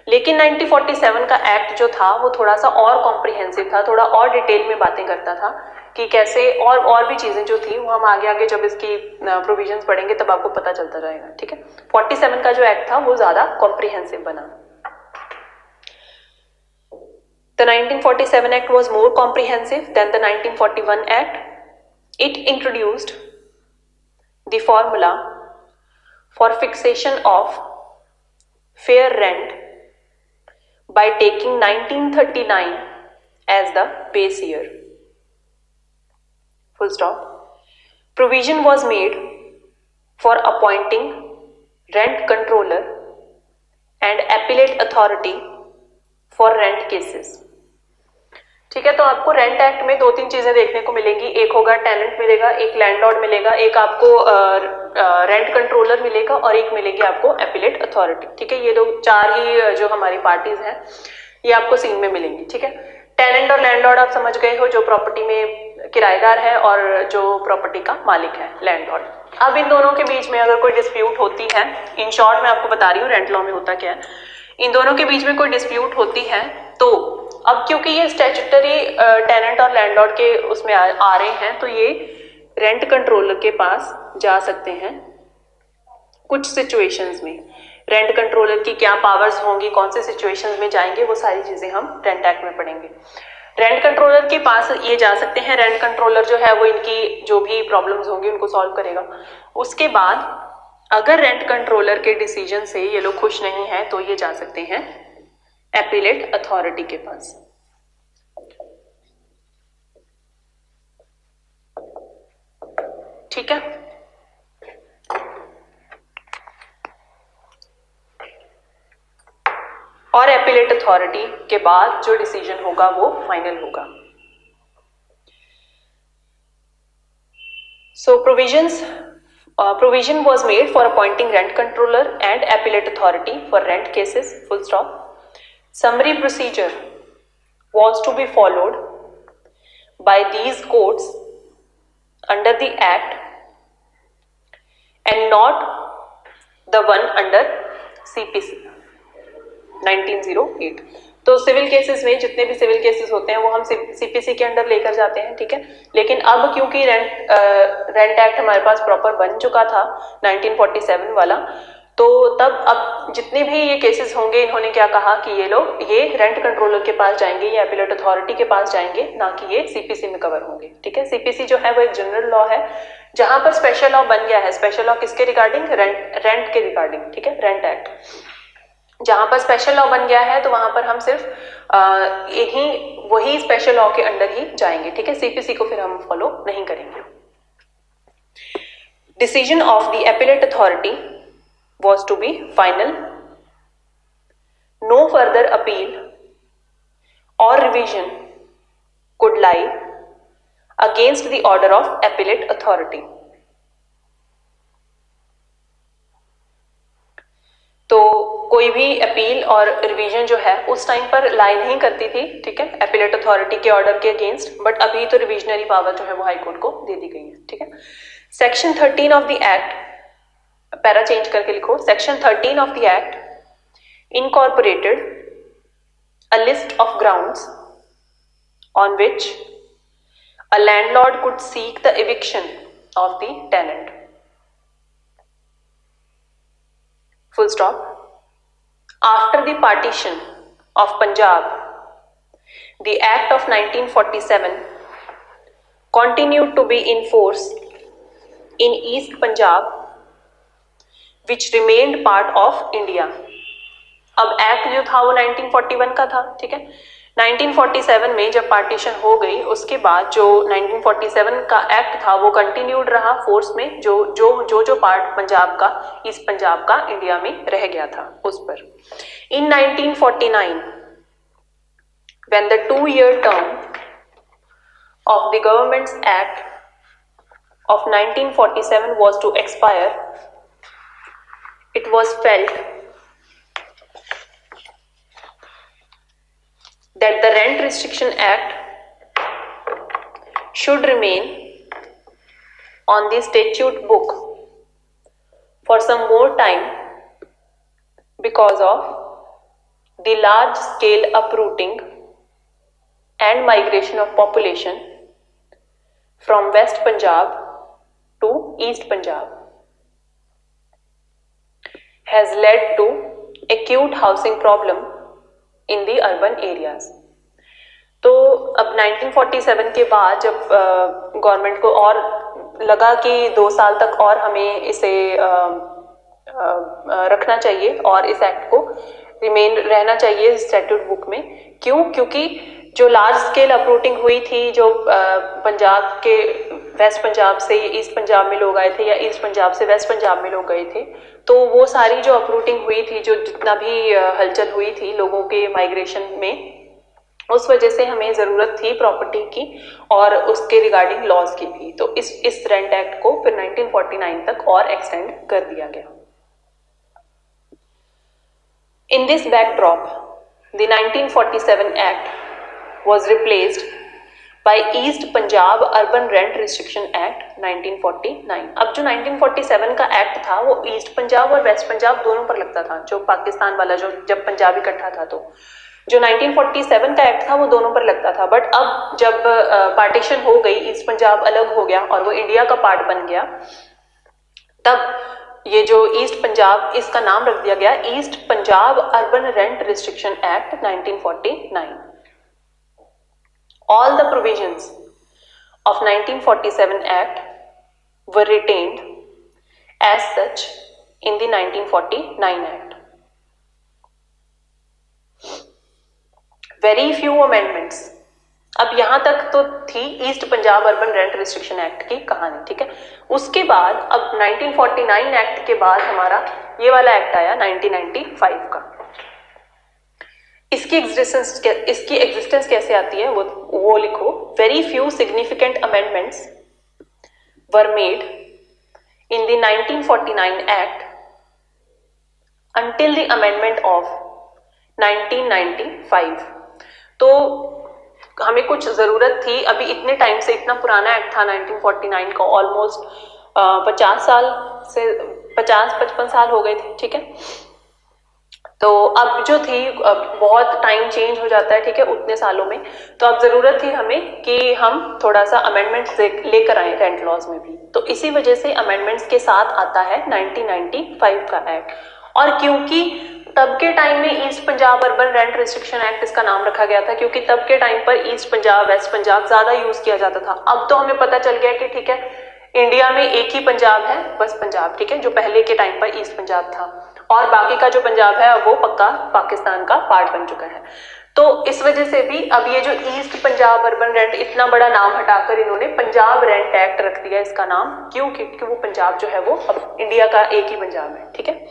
लेकिन 1947 का एक्ट जो था वो थोड़ा सा और कॉम्प्रिहेंसिव था, थोड़ा और डिटेल में बातें करता था कि कैसे और भी चीजें जो थी वो हम आगे आगे जब इसकी प्रोविजंस पढ़ेंगे तब आपको पता चलता रहेगा, ठीक है। 47 का जो एक्ट था वो ज्यादा कॉम्प्रिहेंसिव बना। The 1947 Act was more comprehensive than the 1941 Act. It introduced the formula for fixation of fair rent by taking 1939 as the base year. Full stop. Provision was made for appointing rent controller and appellate authority for rent cases. ठीक है, तो आपको rent act में दो तीन चीजें देखने को मिलेंगी, एक होगा टेनेंट मिलेगा, एक लैंडलॉर्ड मिलेगा, एक आपको रेंट कंट्रोलर मिलेगा और एक मिलेगी आपको एपिलेट अथॉरिटी, ठीक है। ये दो चार ही जो हमारी पार्टीज हैं ये आपको सीन में मिलेंगी, ठीक है। टेनेंट और लैंडलॉर्ड आप समझ गए हो, जो प्रॉपर्टी में किराएदार है और जो प्रॉपर्टी का मालिक है लैंडलॉर्ड। अब इन दोनों के बीच में अगर कोई डिस्प्यूट होती है, इन शॉर्ट मैं आपको बता रही हूँ रेंट लॉ में होता क्या है, इन दोनों के बीच में कोई डिस्प्यूट होती है तो अब क्योंकि ये स्टैट्यूटरी टेनेंट और लैंडलॉर्ड के उसमें आ रहे हैं तो ये रेंट कंट्रोलर के पास जा सकते हैं कुछ सिचुएशंस में। रेंट कंट्रोलर की क्या पावर्स होंगी, कौन से सिचुएशंस में जाएंगे, वो सारी चीजें हम रेंट एक्ट में पढ़ेंगे। रेंट कंट्रोलर के पास ये जा सकते हैं, रेंट कंट्रोलर जो है वो इनकी जो भी प्रॉब्लम्स होंगी उनको सॉल्व करेगा। उसके बाद अगर रेंट कंट्रोलर के डिसीजन से ये लोग खुश नहीं है तो ये जा सकते हैं एपिलेट अथॉरिटी के पास। ठीक है, और एपिलेट अथॉरिटी के बाद जो डिसीजन होगा वो फाइनल होगा। सो provision was made for appointing rent controller and appellate authority for rent cases, full stop. Summary procedure was to be followed by these courts under the act and not the one under CPC 1908। तो civil cases में जितने भी civil cases होते हैं वो हम CPC के under लेकर जाते हैं, ठीक है। लेकिन अब क्योंकि रेंट एक्ट हमारे पास प्रॉपर बन चुका था 1947 वाला, तो तब अब जितने भी ये केसेस होंगे इन्होंने क्या कहा कि ये लोग ये रेंट कंट्रोलर के पास जाएंगे या एपिलेट अथॉरिटी के पास जाएंगे, ना कि ये सीपीसी में कवर होंगे, ठीक है। सीपीसी जो है वो एक जनरल लॉ है जहां पर स्पेशल लॉ बन गया है। स्पेशल लॉ किसके रिगार्डिंग? रेंट के रिगार्डिंग, ठीक है, रेंट एक्ट। जहां पर स्पेशल लॉ बन गया है तो वहां पर हम सिर्फ वही स्पेशल लॉ के अंडर ही जाएंगे, ठीक है। सीपीसी को फिर हम फॉलो नहीं करेंगे। Decision of the appellate authority was to be final. No further appeal or revision could lie against the order of appellate authority. तो कोई भी अपील और रिवीजन जो है उस टाइम पर लाई नहीं करती थी, ठीक है, एपिलेट अथॉरिटी के ऑर्डर के अगेंस्ट, बट अभी तो रिविजनरी पावर जो है वो हाईकोर्ट को दे दी गई है, ठीक है। Section 13 of the act, para change करके लिखो, section 13 of the act incorporated a list of grounds on which a landlord could seek the eviction of the tenant. Full stop. After the partition of Punjab, the Act of 1947 continued to be in force in East Punjab which remained part of India. अब act जो था वो 1941 का था, ठीक है। 1947 में जब पार्टीशन हो गई उसके बाद जो 1947 का एक्ट था वो कंटिन्यूड रहा फोर्स में, जो पार्ट पंजाब का, ईस्ट पंजाब का इंडिया में रह गया था उस पर। इन 1949 when the 2-year term of the government's act of 1947 was to expire, it was felt that the Rent Restriction Act should remain on the statute book for some more time because of the large scale uprooting and migration of population from West Punjab to East Punjab has led to acute housing problem in the urban areas. तो अब 1947 के बाद जब government को और लगा कि 2 साल तक और हमें इसे रखना चाहिए और इस एक्ट को रिमेन रहना चाहिए स्टैट्यूट बुक में। क्यों? क्योंकि जो लार्ज स्केल अपरूटिंग हुई थी, जो पंजाब के वेस्ट पंजाब से ईस्ट पंजाब में लोग आए थे या ईस्ट पंजाब से वेस्ट पंजाब में लोग गए थे, तो वो सारी जो अपरूटिंग हुई थी, जो जितना भी हलचल हुई थी लोगों के माइग्रेशन में, उस वजह से हमें ज़रूरत थी प्रॉपर्टी की और उसके रिगार्डिंग लॉज की भी। तो इस रेंट एक्ट को फिर 1949 तक और एक्सटेंड कर दिया गया। In this backdrop the 1947 act was replaced by East Punjab Urban Rent Restriction Act 1949। अब जो 1947 का एक्ट था वो ईस्ट पंजाब और वेस्ट पंजाब दोनों पर लगता था, जो पाकिस्तान वाला जो जब पंजाब इकट्ठा था, तो जो 1947 का एक्ट था वो दोनों पर लगता था। बट अब जब पार्टीशन हो गई, ईस्ट पंजाब अलग हो गया और वो इंडिया का पार्ट बन गया, तब ये जो ईस्ट पंजाब, इसका नाम रख दिया गया east Punjab urban rent restriction act 1949। All the provisions of 1947 Act were retained as such in the 1949 Act. Very few amendments। अब यहां तक तो थी east Punjab urban rent restriction act की कहानी, ठीक है। उसके बाद अब 1949 एक्ट के बाद हमारा ये वाला एक्ट आया 1995 का। इसकी एग्जिस्टेंस कैसे आती है वो लिखो। Very few significant amendments were made in the 1949 act until the amendment of 1995। तो हमें कुछ जरूरत थी, अभी इतने टाइम से, इतना पुराना एक्ट था 1949 का, ऑलमोस्ट 50-55 साल हो गए थे, ठीक है। तो अब जो थी, बहुत टाइम चेंज हो जाता है, ठीक है, उतने सालों में, तो अब जरूरत थी हमें कि हम थोड़ा सा अमेंडमेंट्स लेकर आए रेंट लॉज में भी। तो इसी वजह से अमेंडमेंट्स के साथ आता है 1995 का एक्ट। और क्योंकि तब के टाइम में east Punjab urban rent restriction act इसका नाम रखा गया था, क्योंकि तब के टाइम पर ईस्ट पंजाब वेस्ट पंजाब ज्यादा यूज किया जाता था। अब तो हमें पता चल गया कि ठीक है, इंडिया में एक ही पंजाब है, बस पंजाब, ठीक है, जो पहले के टाइम पर ईस्ट पंजाब था, और बाकी का जो पंजाब है वो पक्का पाकिस्तान का पार्ट बन चुका है। तो इस वजह से भी अब ये जो ईस्ट पंजाब अर्बन रेंट, इतना बड़ा नाम हटाकर इन्होंने पंजाब रेंट एक्ट रख दिया इसका नाम। क्यों? क्योंकि वो पंजाब जो है वो अब इंडिया का एक ही पंजाब है, ठीक है।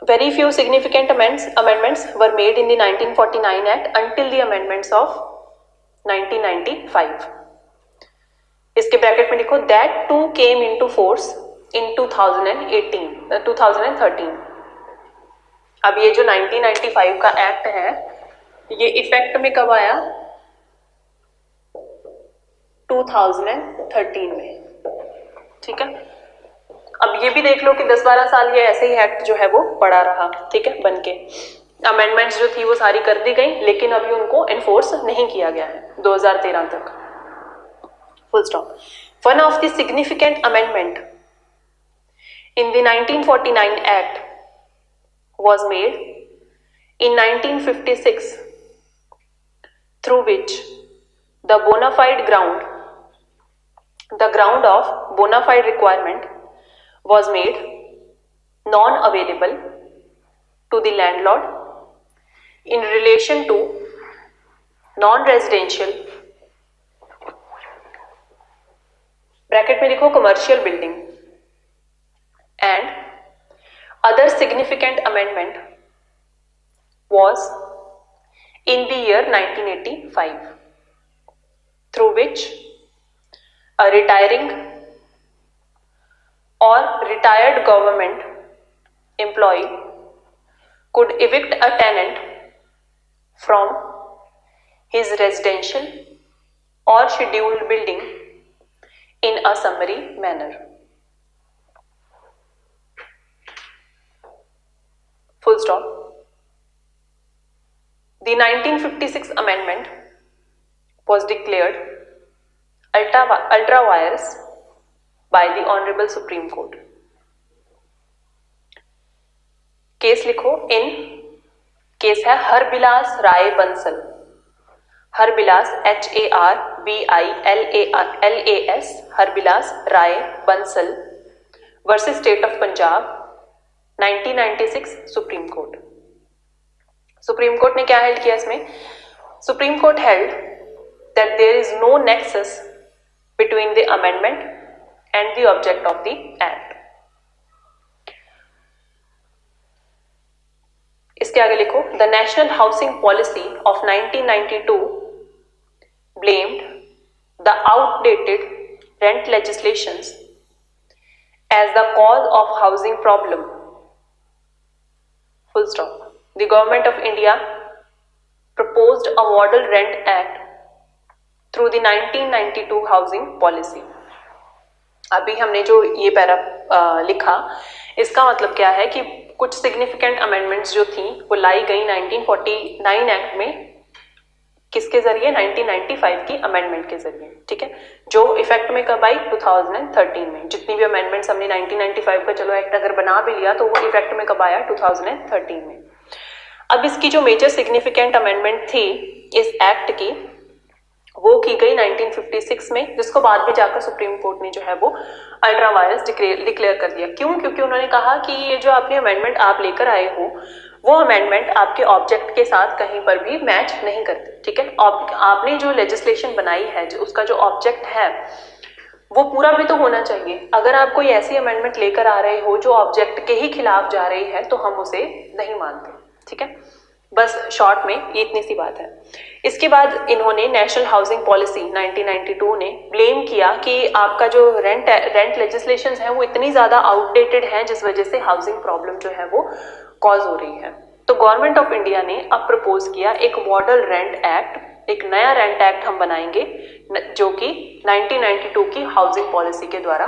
Very few significant amendments were made in the 1949 Act until the amendments of 1995। इसके ब्रैकेट में लिखो that too came into force in 2013। अब ये जो 1995 का एक्ट है ये इफेक्ट में कब आया? 2013 में, ठीक है। अब ये भी देख लो कि 10-12 साल ये ऐसे ही एक्ट जो है वो पड़ा रहा, ठीक है, बनके। अमेंडमेंट्स जो थी वो सारी कर दी गई, लेकिन अभी उनको एनफोर्स नहीं किया गया है 2013 तक, full stop. One of the significant amendment in the 1949 Act was made in 1956 through which the bona fide ground of bona fide requirement was made non-available to the landlord in relation to non-residential bracket में लिखो commercial building and other significant amendment was in the year 1985 through which a retiring or retired government employee could evict a tenant from his residential or scheduled building in a summary manner. Full stop. The 1956 amendment was declared ultra vires by the Honorable Supreme Court. Case लिखो in case है Harbilas Rai Bansal, Harbilas HARBILAS Harbilas Rai Bansal versus state of Punjab 1996 Supreme Court. Supreme Court ने क्या held किया इसमें? Supreme Court held that there is no nexus between the amendment and the object of the act. इसके आगे लिखो the national housing policy of 1992 blamed the outdated rent legislations as the cause of housing problem. Full stop. The government of India proposed a model rent act through the 1992 housing policy. अभी हमने जो ये para लिखा इसका मतलब क्या है कि कुछ सिग्निफिकेंट अमेंडमेंट्स जो थी वो लाई गई 1949 एक्ट में, किसके जरिए? 1995 की अमेंडमेंट के जरिए, ठीक है, जो इफेक्ट में कब आई? 2013 में। जितनी भी अमेंडमेंट्स हमने 1995 का चलो एक्ट अगर बना भी लिया तो वो इफेक्ट में कब आया? 2013 में। अब इसकी जो मेजर सिग्निफिकेंट अमेंडमेंट थी इस एक्ट की वो की गई 1956 में, जिसको बाद में जाकर सुप्रीम कोर्ट ने जो है वो अल्ट्रा वायरस डिक्लेयर कर दिया। क्यों? क्योंकि उन्होंने कहा कि ये जो आपने अमेंडमेंट आप लेकर आए हो वो अमेंडमेंट आपके ऑब्जेक्ट के साथ कहीं पर भी मैच नहीं करती, ठीक है। आपने जो लेजिस्लेशन बनाई है जो उसका जो ऑब्जेक्ट है वो पूरा भी तो होना चाहिए। अगर आप कोई ऐसी अमेंडमेंट लेकर आ रहे हो जो ऑब्जेक्ट के ही खिलाफ जा रही है तो हम उसे नहीं मानते, ठीक है। बस शॉर्ट में ये इतनी सी बात है। इसके बाद इन्होंने नेशनल हाउसिंग पॉलिसी 1992 ने ब्लेम किया कि आपका जो रेंट लेजिस्लेशंस हैं वो इतनी ज़्यादा आउटडेटेड हैं जिस वजह से हाउसिंग प्रॉब्लम जो है वो कॉज हो रही है। तो गवर्नमेंट ऑफ इंडिया ने अब प्रपोज किया एक मॉडल रेंट एक्ट, एक नया रेंट एक्ट हम बनाएंगे जो कि 1992 की हाउसिंग पॉलिसी के द्वारा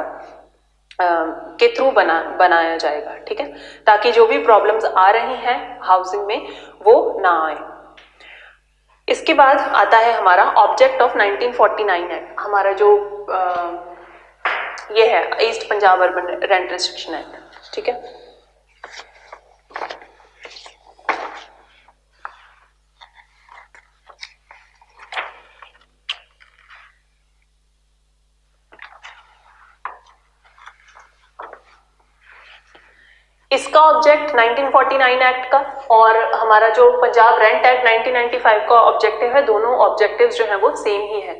के थ्रू बनाया जाएगा, ठीक है, ताकि जो भी प्रॉब्लम्स आ रही हैं हाउसिंग में वो ना आए। इसके बाद आता है हमारा ऑब्जेक्ट ऑफ 1949 एक्ट, हमारा जो ये है east Punjab urban rent restriction act, ठीक है। इसका ऑब्जेक्ट 1949 एक्ट का और हमारा जो पंजाब रेंट एक्ट 1995 का ऑब्जेक्टिव है, दोनों ऑब्जेक्टिव्स जो है वो सेम ही है।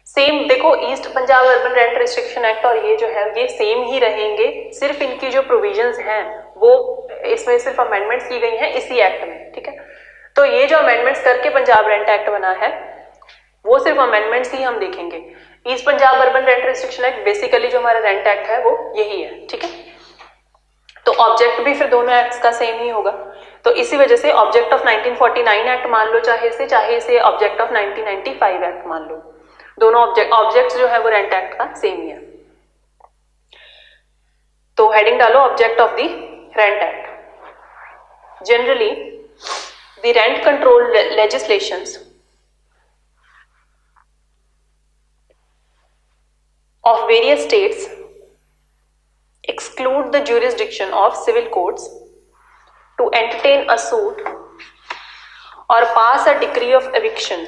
सेम देखो, east Punjab urban rent restriction act और ये जो है ये सेम ही रहेंगे, सिर्फ इनकी जो प्रोविजंस हैं वो इसमें सिर्फ अमेंडमेंट्स की गई हैं इसी एक्ट में, ठीक है। तो ये जो अमेंडमेंट्स करके पंजाब रेंट एक्ट बना है वो सिर्फ अमेंडमेंट्स ही हम देखेंगे। East Punjab urban rent restriction act basically जो हमारा रेंट एक्ट है वो यही है, ठीक है। तो ऑब्जेक्ट भी फिर दोनों एक्ट्स का सेम ही होगा। तो इसी वजह से ऑब्जेक्ट ऑफ 1949 एक्ट मान लो चाहे इसे ऑब्जेक्ट ऑफ 1995 एक्ट मान लो, दोनों ऑब्जेक्ट्स जो है वो रेंट एक्ट का सेम ही है। तो हेडिंग डालो object of the rent act. Generally the rent control legislations of various states exclude the jurisdiction of civil courts to entertain a suit or pass a decree of eviction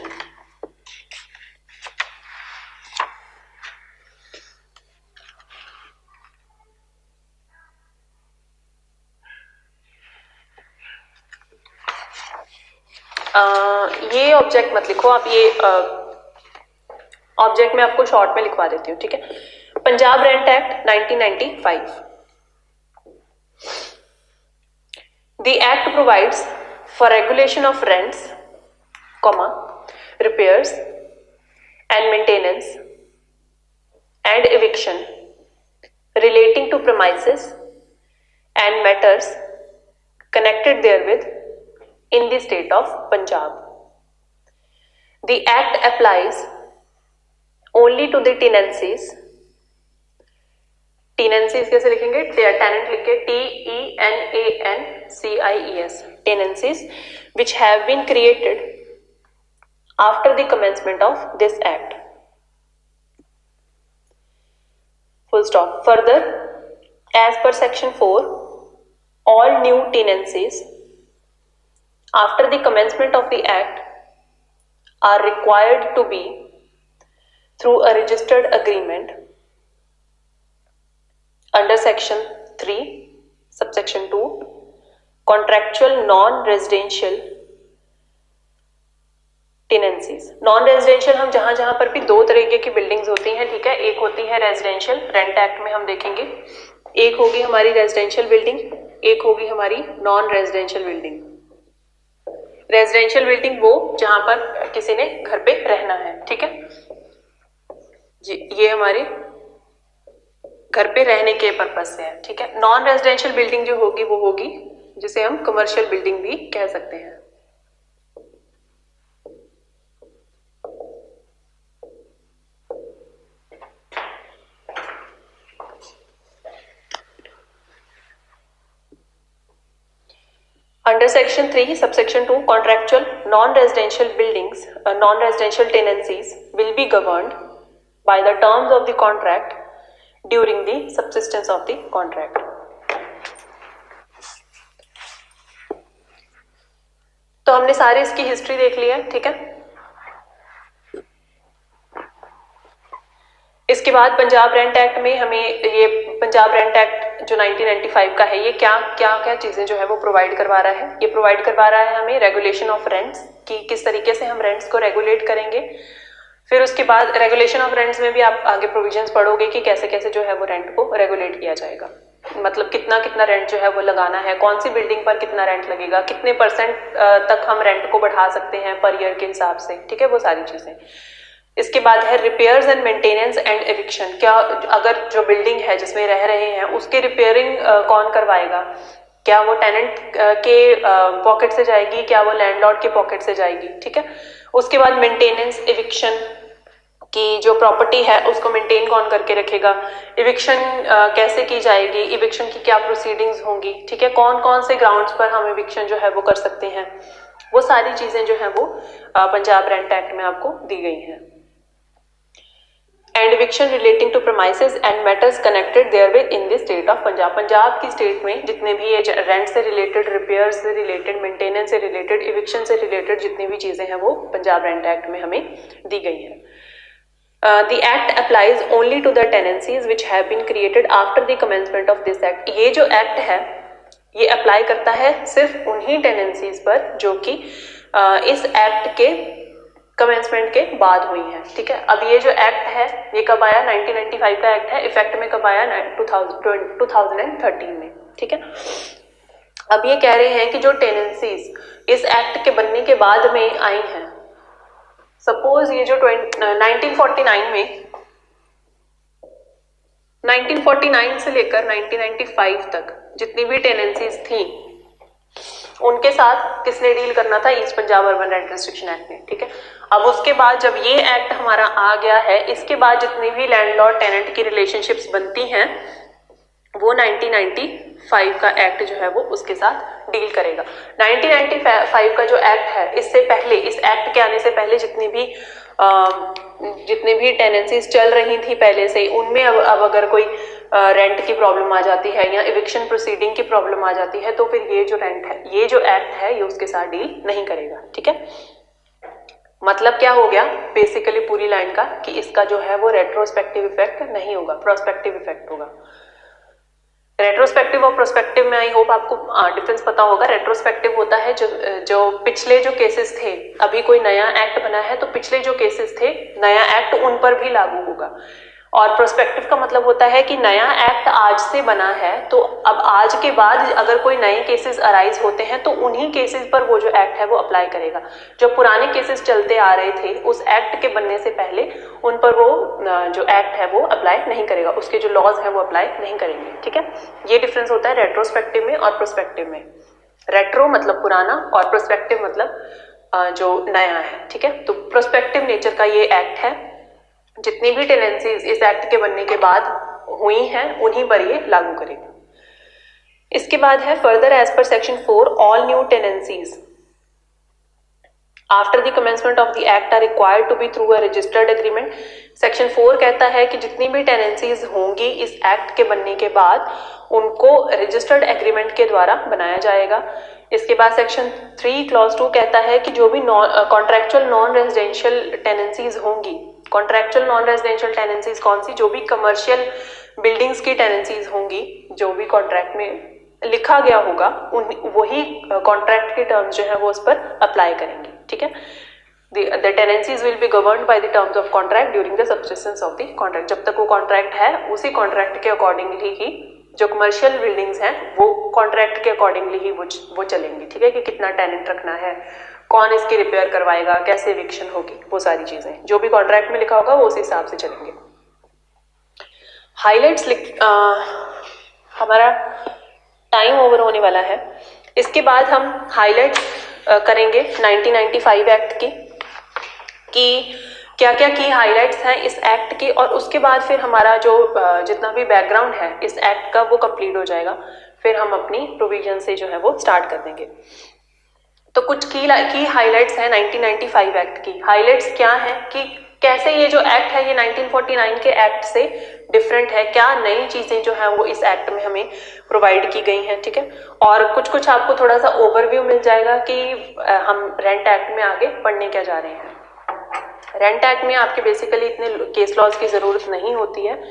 ये object मत लिखो आप, ये object मैं आपको short में लिखवा देती हूँ, ठीक है। Punjab rent act 1995। The act provides for regulation of rents, repairs and maintenance and eviction relating to premises and matters connected therewith in the state of Punjab. The act applies only to the tenancies कैसे लिखेंगे? Tenant लिख के TENANCIES, tenancies which have been created after the commencement of this act. Full stop. Further, as per section 4, all new tenancies after the commencement of the act are required to be through a registered agreement under section 3 subsection 2 contractual non-residential tenancies. Non residential हम जहां जहां पर भी दो तरीके की buildings होती हैं, ठीक है। एक होती है रेजिडेंशियल, रेंट एक्ट में हम देखेंगे, एक होगी हमारी रेजिडेंशियल बिल्डिंग, एक होगी हमारी non residential building. Residential building वो जहां पर किसी ने घर पे रहना है, ठीक है जी, ये हमारी घर पे रहने के पर्पज से है, ठीक है। नॉन रेजिडेंशियल बिल्डिंग जो होगी वो होगी जिसे हम कमर्शियल बिल्डिंग भी कह सकते हैं। Under section 3 subsection 2 contractual non-residential buildings, non-residential tenancies will be governed by the terms of the contract during the subsistence of the contract. तो हमने सारी इसकी हिस्ट्री देख ली है, ठीक है। इसके बाद पंजाब रेंट एक्ट में हमें ये पंजाब रेंट एक्ट जो 1995 का है, ये क्या चीजें जो है वो प्रोवाइड करवा रहा है। ये प्रोवाइड करवा रहा है हमें रेगुलेशन ऑफ रेंट्स, कि किस तरीके से हम रेंट्स को रेगुलेट करेंगे। फिर उसके बाद रेगुलेशन ऑफ रेंट्स में भी आप आगे प्रोविजंस पढ़ोगे कि कैसे कैसे जो है वो रेंट को रेगुलेट किया जाएगा, मतलब कितना कितना रेंट जो है वो लगाना है, कौन सी बिल्डिंग पर कितना रेंट लगेगा, कितने % तक हम रेंट को बढ़ा सकते हैं पर ईयर के हिसाब से, ठीक है, वो सारी चीजें। इसके बाद है repairs and maintenance and eviction. क्या अगर जो बिल्डिंग है जिसमें रह रहे हैं उसके रिपेयरिंग कौन करवाएगा, क्या वो टेनेंट के पॉकेट से जाएगी, क्या वो लैंडलॉर्ड के पॉकेट से जाएगी, ठीक है। उसके बाद मेंटेनेंस, एविक्शन की जो प्रॉपर्टी है उसको मेंटेन कौन करके रखेगा, इविक्शन कैसे की जाएगी, इविक्शन की क्या प्रोसीडिंग्स होंगी, ठीक है, कौन कौन से ग्राउंड्स पर हम इविक्शन जो है वो कर सकते हैं, वो सारी चीजें जो है वो पंजाब रेंट एक्ट में आपको दी गई हैं। And eviction relating to premises and matters connected therewith in the state of Punjab. Punjab की स्टेट में जितने भी ये रेंट से रिलेटेड, रिपेयर से रिलेटेड, मेंटेनेंस से रिलेटेड, इविक्शन से रिलेटेड जितनी भी चीजें हैं वो पंजाब रेंट एक्ट में हमें दी गई हैं। The act applies only to the tenancies which have been created after the commencement of this act. ये जो एक्ट है ये अप्लाई करता है सिर्फ उन्हीं टेनेंसीज पर जो कि इस एक्ट के कमेंसमेंट के बाद हुई है, ठीक है। अब ये जो एक्ट है ये कब आया, 1995 का एक्ट है, इफेक्ट में कब आया, 2013 में, ठीक है। अब ये कह रहे हैं कि जो टेनेंसीज इस एक्ट के बनने के बाद में आई हैं, सपोज ये जो 1949 में 1949 से लेकर 1995 तक जितनी भी टेनेंसीज थी उनके साथ किसने डील करना था, east Punjab urban rent restriction act ने, ठीक है। अब उसके बाद जब ये एक्ट हमारा आ गया है, इसके बाद जितनी भी लैंडलॉर्ड टेनेंट की रिलेशनशिप्स बनती हैं वो 1995 का एक्ट जो है वो उसके साथ डील करेगा। 1995 का जो एक्ट है, इससे पहले, इस एक्ट के आने से पहले जितनी भी टेनेंसीज चल रही थी पहले से, उनमें अब अगर कोई रेंट की प्रॉब्लम आ जाती है या इविक्शन प्रोसीडिंग की प्रॉब्लम आ जाती है तो फिर ये जो रेंट है, ये जो एक्ट है ये उसके साथ डील नहीं करेगा, ठीक है। मतलब क्या हो गया बेसिकली पूरी लाइन का, कि इसका जो है वो रेट्रोस्पेक्टिव इफेक्ट नहीं होगा, प्रोस्पेक्टिव इफेक्ट होगा। रेट्रोस्पेक्टिव और प्रोस्पेक्टिव में आई होप आपको डिफरेंस पता होगा। रेट्रोस्पेक्टिव होता है जो पिछले जो केसेस थे, अभी कोई नया एक्ट बना है तो पिछले जो केसेस थे नया एक्ट उन पर भी लागू होगा। और प्रोस्पेक्टिव का मतलब होता है कि नया एक्ट आज से बना है तो अब आज के बाद अगर कोई नए केसेस अराइज होते हैं तो उन्हीं केसेस पर वो जो एक्ट है वो अप्लाई करेगा। जो पुराने केसेस चलते आ रहे थे उस एक्ट के बनने से पहले उन पर वो जो एक्ट है वो अप्लाई नहीं करेगा, उसके जो लॉज हैं वो अप्लाई नहीं करेंगे। ठीक है, ये डिफरेंस होता है रेट्रोस्पेक्टिव में और प्रोस्पेक्टिव में। रेट्रो मतलब पुराना और प्रोस्पेक्टिव मतलब जो नया है। ठीक है, तो प्रोस्पेक्टिव नेचर का ये एक्ट है, जितनी भी टेनेंसीज इस एक्ट के बनने के बाद हुई हैं उन्हीं पर ये लागू करेगा। इसके बाद है further as per section 4 all new tenancies after the commencement of the act are required to be through a registered agreement. Section 4 कहता है कि जितनी भी टेनेंसीज होंगी इस एक्ट के बनने के बाद उनको रजिस्टर्ड एग्रीमेंट के द्वारा बनाया जाएगा। इसके बाद सेक्शन 3 क्लॉज 2 कहता है कि जो भी कॉन्ट्रेक्चुअल नॉन रेजिडेंशियल टेनेंसीज होंगी, कॉन्ट्रेक्चुअल नॉन रेजिडेंशियल टेनेंसीज कौन सी, जो भी कमर्शियल बिल्डिंग्स की टेनेंसीज होंगी, जो भी कॉन्ट्रैक्ट में लिखा गया होगा वही कॉन्ट्रैक्ट के टर्म्स जो है वो उस पर अप्लाई करेंगे। ठीक है, the tenancies will be governed by the terms of contract during the subsistence of the contract। जब तक वो कॉन्ट्रैक्ट है उसी कॉन्ट्रैक्ट के अकॉर्डिंगली ही जो कमर्शियल बिल्डिंग्स हैं वो कॉन्ट्रैक्ट के अकॉर्डिंगली ही वो चलेंगी। ठीक है, कि कितना टेनेंट रखना है, कौन इसकी रिपेयर करवाएगा, कैसे एविक्शन होगी, वो सारी चीजें जो भी कॉन्ट्रैक्ट में लिखा होगा वो उस हिसाब से चलेंगे। हाईलाइट्स हमारा टाइम ओवर होने वाला है। इसके बाद हम हाईलाइट्स करेंगे 1995 एक्ट की कि क्या क्या की हाईलाइट्स हैं इस एक्ट की, और उसके बाद फिर हमारा जो जितना भी बैकग्राउंड है इस एक्ट का वो कंप्लीट हो जाएगा। फिर हम अपनी प्रोविजन से जो है वो स्टार्ट कर देंगे। तो कुछ की हाईलाइट्स हैं 1995 एक्ट की। हाईलाइट्स क्या है कि कैसे ये जो एक्ट है ये 1949 के एक्ट से डिफरेंट है, क्या नई चीजें जो हैं वो इस एक्ट में हमें प्रोवाइड की गई हैं। ठीक है, और कुछ आपको थोड़ा सा ओवरव्यू मिल जाएगा कि हम रेंट एक्ट में आगे पढ़ने क्या जा रहे हैं। रेंट एक्ट में आपके बेसिकली इतने केस लॉज की जरूरत नहीं होती है,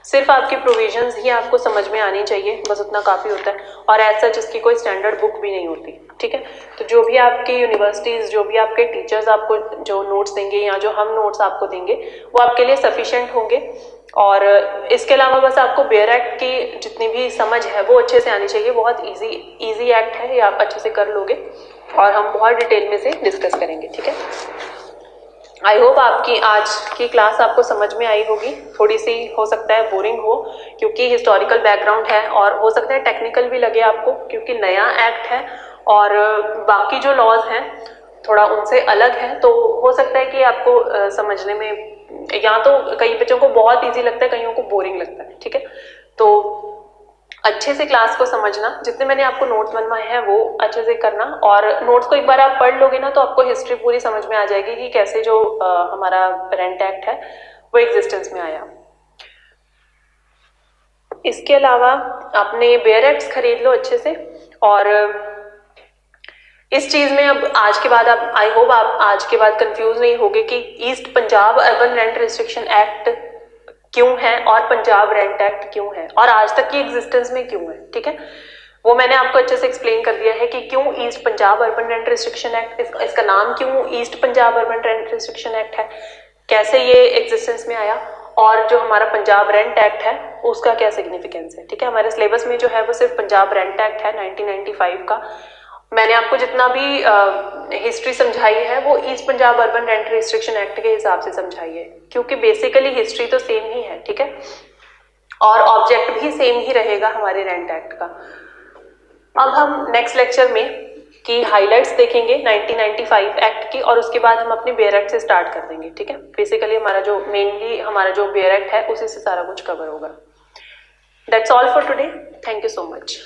सिर्फ आपकी प्रोविजंस ही आपको समझ में आनी चाहिए, बस उतना काफी होता है। और ऐसा जिसकी कोई स्टैंडर्ड बुक भी नहीं होती। ठीक है, तो जो भी आपकी यूनिवर्सिटीज, जो भी आपके टीचर्स आपको जो नोट्स देंगे या जो हम नोट्स आपको देंगे वो आपके लिए सफिशिएंट होंगे। और इसके अलावा बस आपको बेयर एक्ट की जितनी भी समझ है वो अच्छे से आनी चाहिए। बहुत इजी एक्ट है, ये आप अच्छे से कर लोगे और हम बहुत डिटेल में से डिस्कस करेंगे। ठीक है, आई होप आपकी आज की क्लास आपको समझ में आई होगी। थोड़ी सी हो सकता है बोरिंग हो क्योंकि हिस्टोरिकल बैकग्राउंड है, और हो सकता है टेक्निकल भी लगे आपको क्योंकि नया एक्ट है और बाकी जो लॉज हैं थोड़ा उनसे अलग है। तो हो सकता है कि आपको समझने में या तो कई बच्चों को बहुत इजी लगता है, कईयों को बोरिंग लगता है। ठीक है, तो अच्छे से क्लास को समझना, जितने मैंने आपको नोट्स बनवाए हैं वो अच्छे से करना, और नोट्स को एक बार आप पढ़ लोगे ना तो आपको हिस्ट्री पूरी समझ में आ जाएगी कि कैसे जो हमारा रेंट एक्ट है वो एग्जिस्टेंस में आया। इसके अलावा आपने बेयर एक्ट्स खरीद लो अच्छे से। और इस चीज में अब आज के बाद आप आई होप आप आज के बाद कंफ्यूज नहीं होगे कि east Punjab urban rent restriction act क्यों है और पंजाब रेंट एक्ट क्यों है और आज तक की एग्जिस्टेंस में क्यों है। ठीक है, वो मैंने आपको अच्छे से एक्सप्लेन कर दिया है कि क्यों east Punjab urban rent restriction act, इसका नाम क्यों east Punjab urban rent restriction act है, कैसे ये एग्जिस्टेंस में आया, और जो हमारा पंजाब रेंट एक्ट है उसका क्या सिग्निफिकेंस है। ठीक है, हमारे सिलेबस में जो है वो सिर्फ पंजाब रेंट एक्ट है 1995 का। मैंने आपको जितना भी हिस्ट्री समझाई है वो east Punjab urban rent restriction act के हिसाब से समझाई है, क्योंकि बेसिकली हिस्ट्री तो सेम ही है। ठीक है, और ऑब्जेक्ट भी सेम ही रहेगा हमारे रेंट एक्ट का। अब हम नेक्स्ट लेक्चर में की हाइलाइट्स देखेंगे 1995 एक्ट की, और उसके बाद हम अपने बेयर एक्ट से स्टार्ट कर देंगे। ठीक है, बेसिकली हमारा जो मेनली हमारा जो बेयर एक्ट है उसी से सारा कुछ कवर होगा। That's all for today, thank you so much.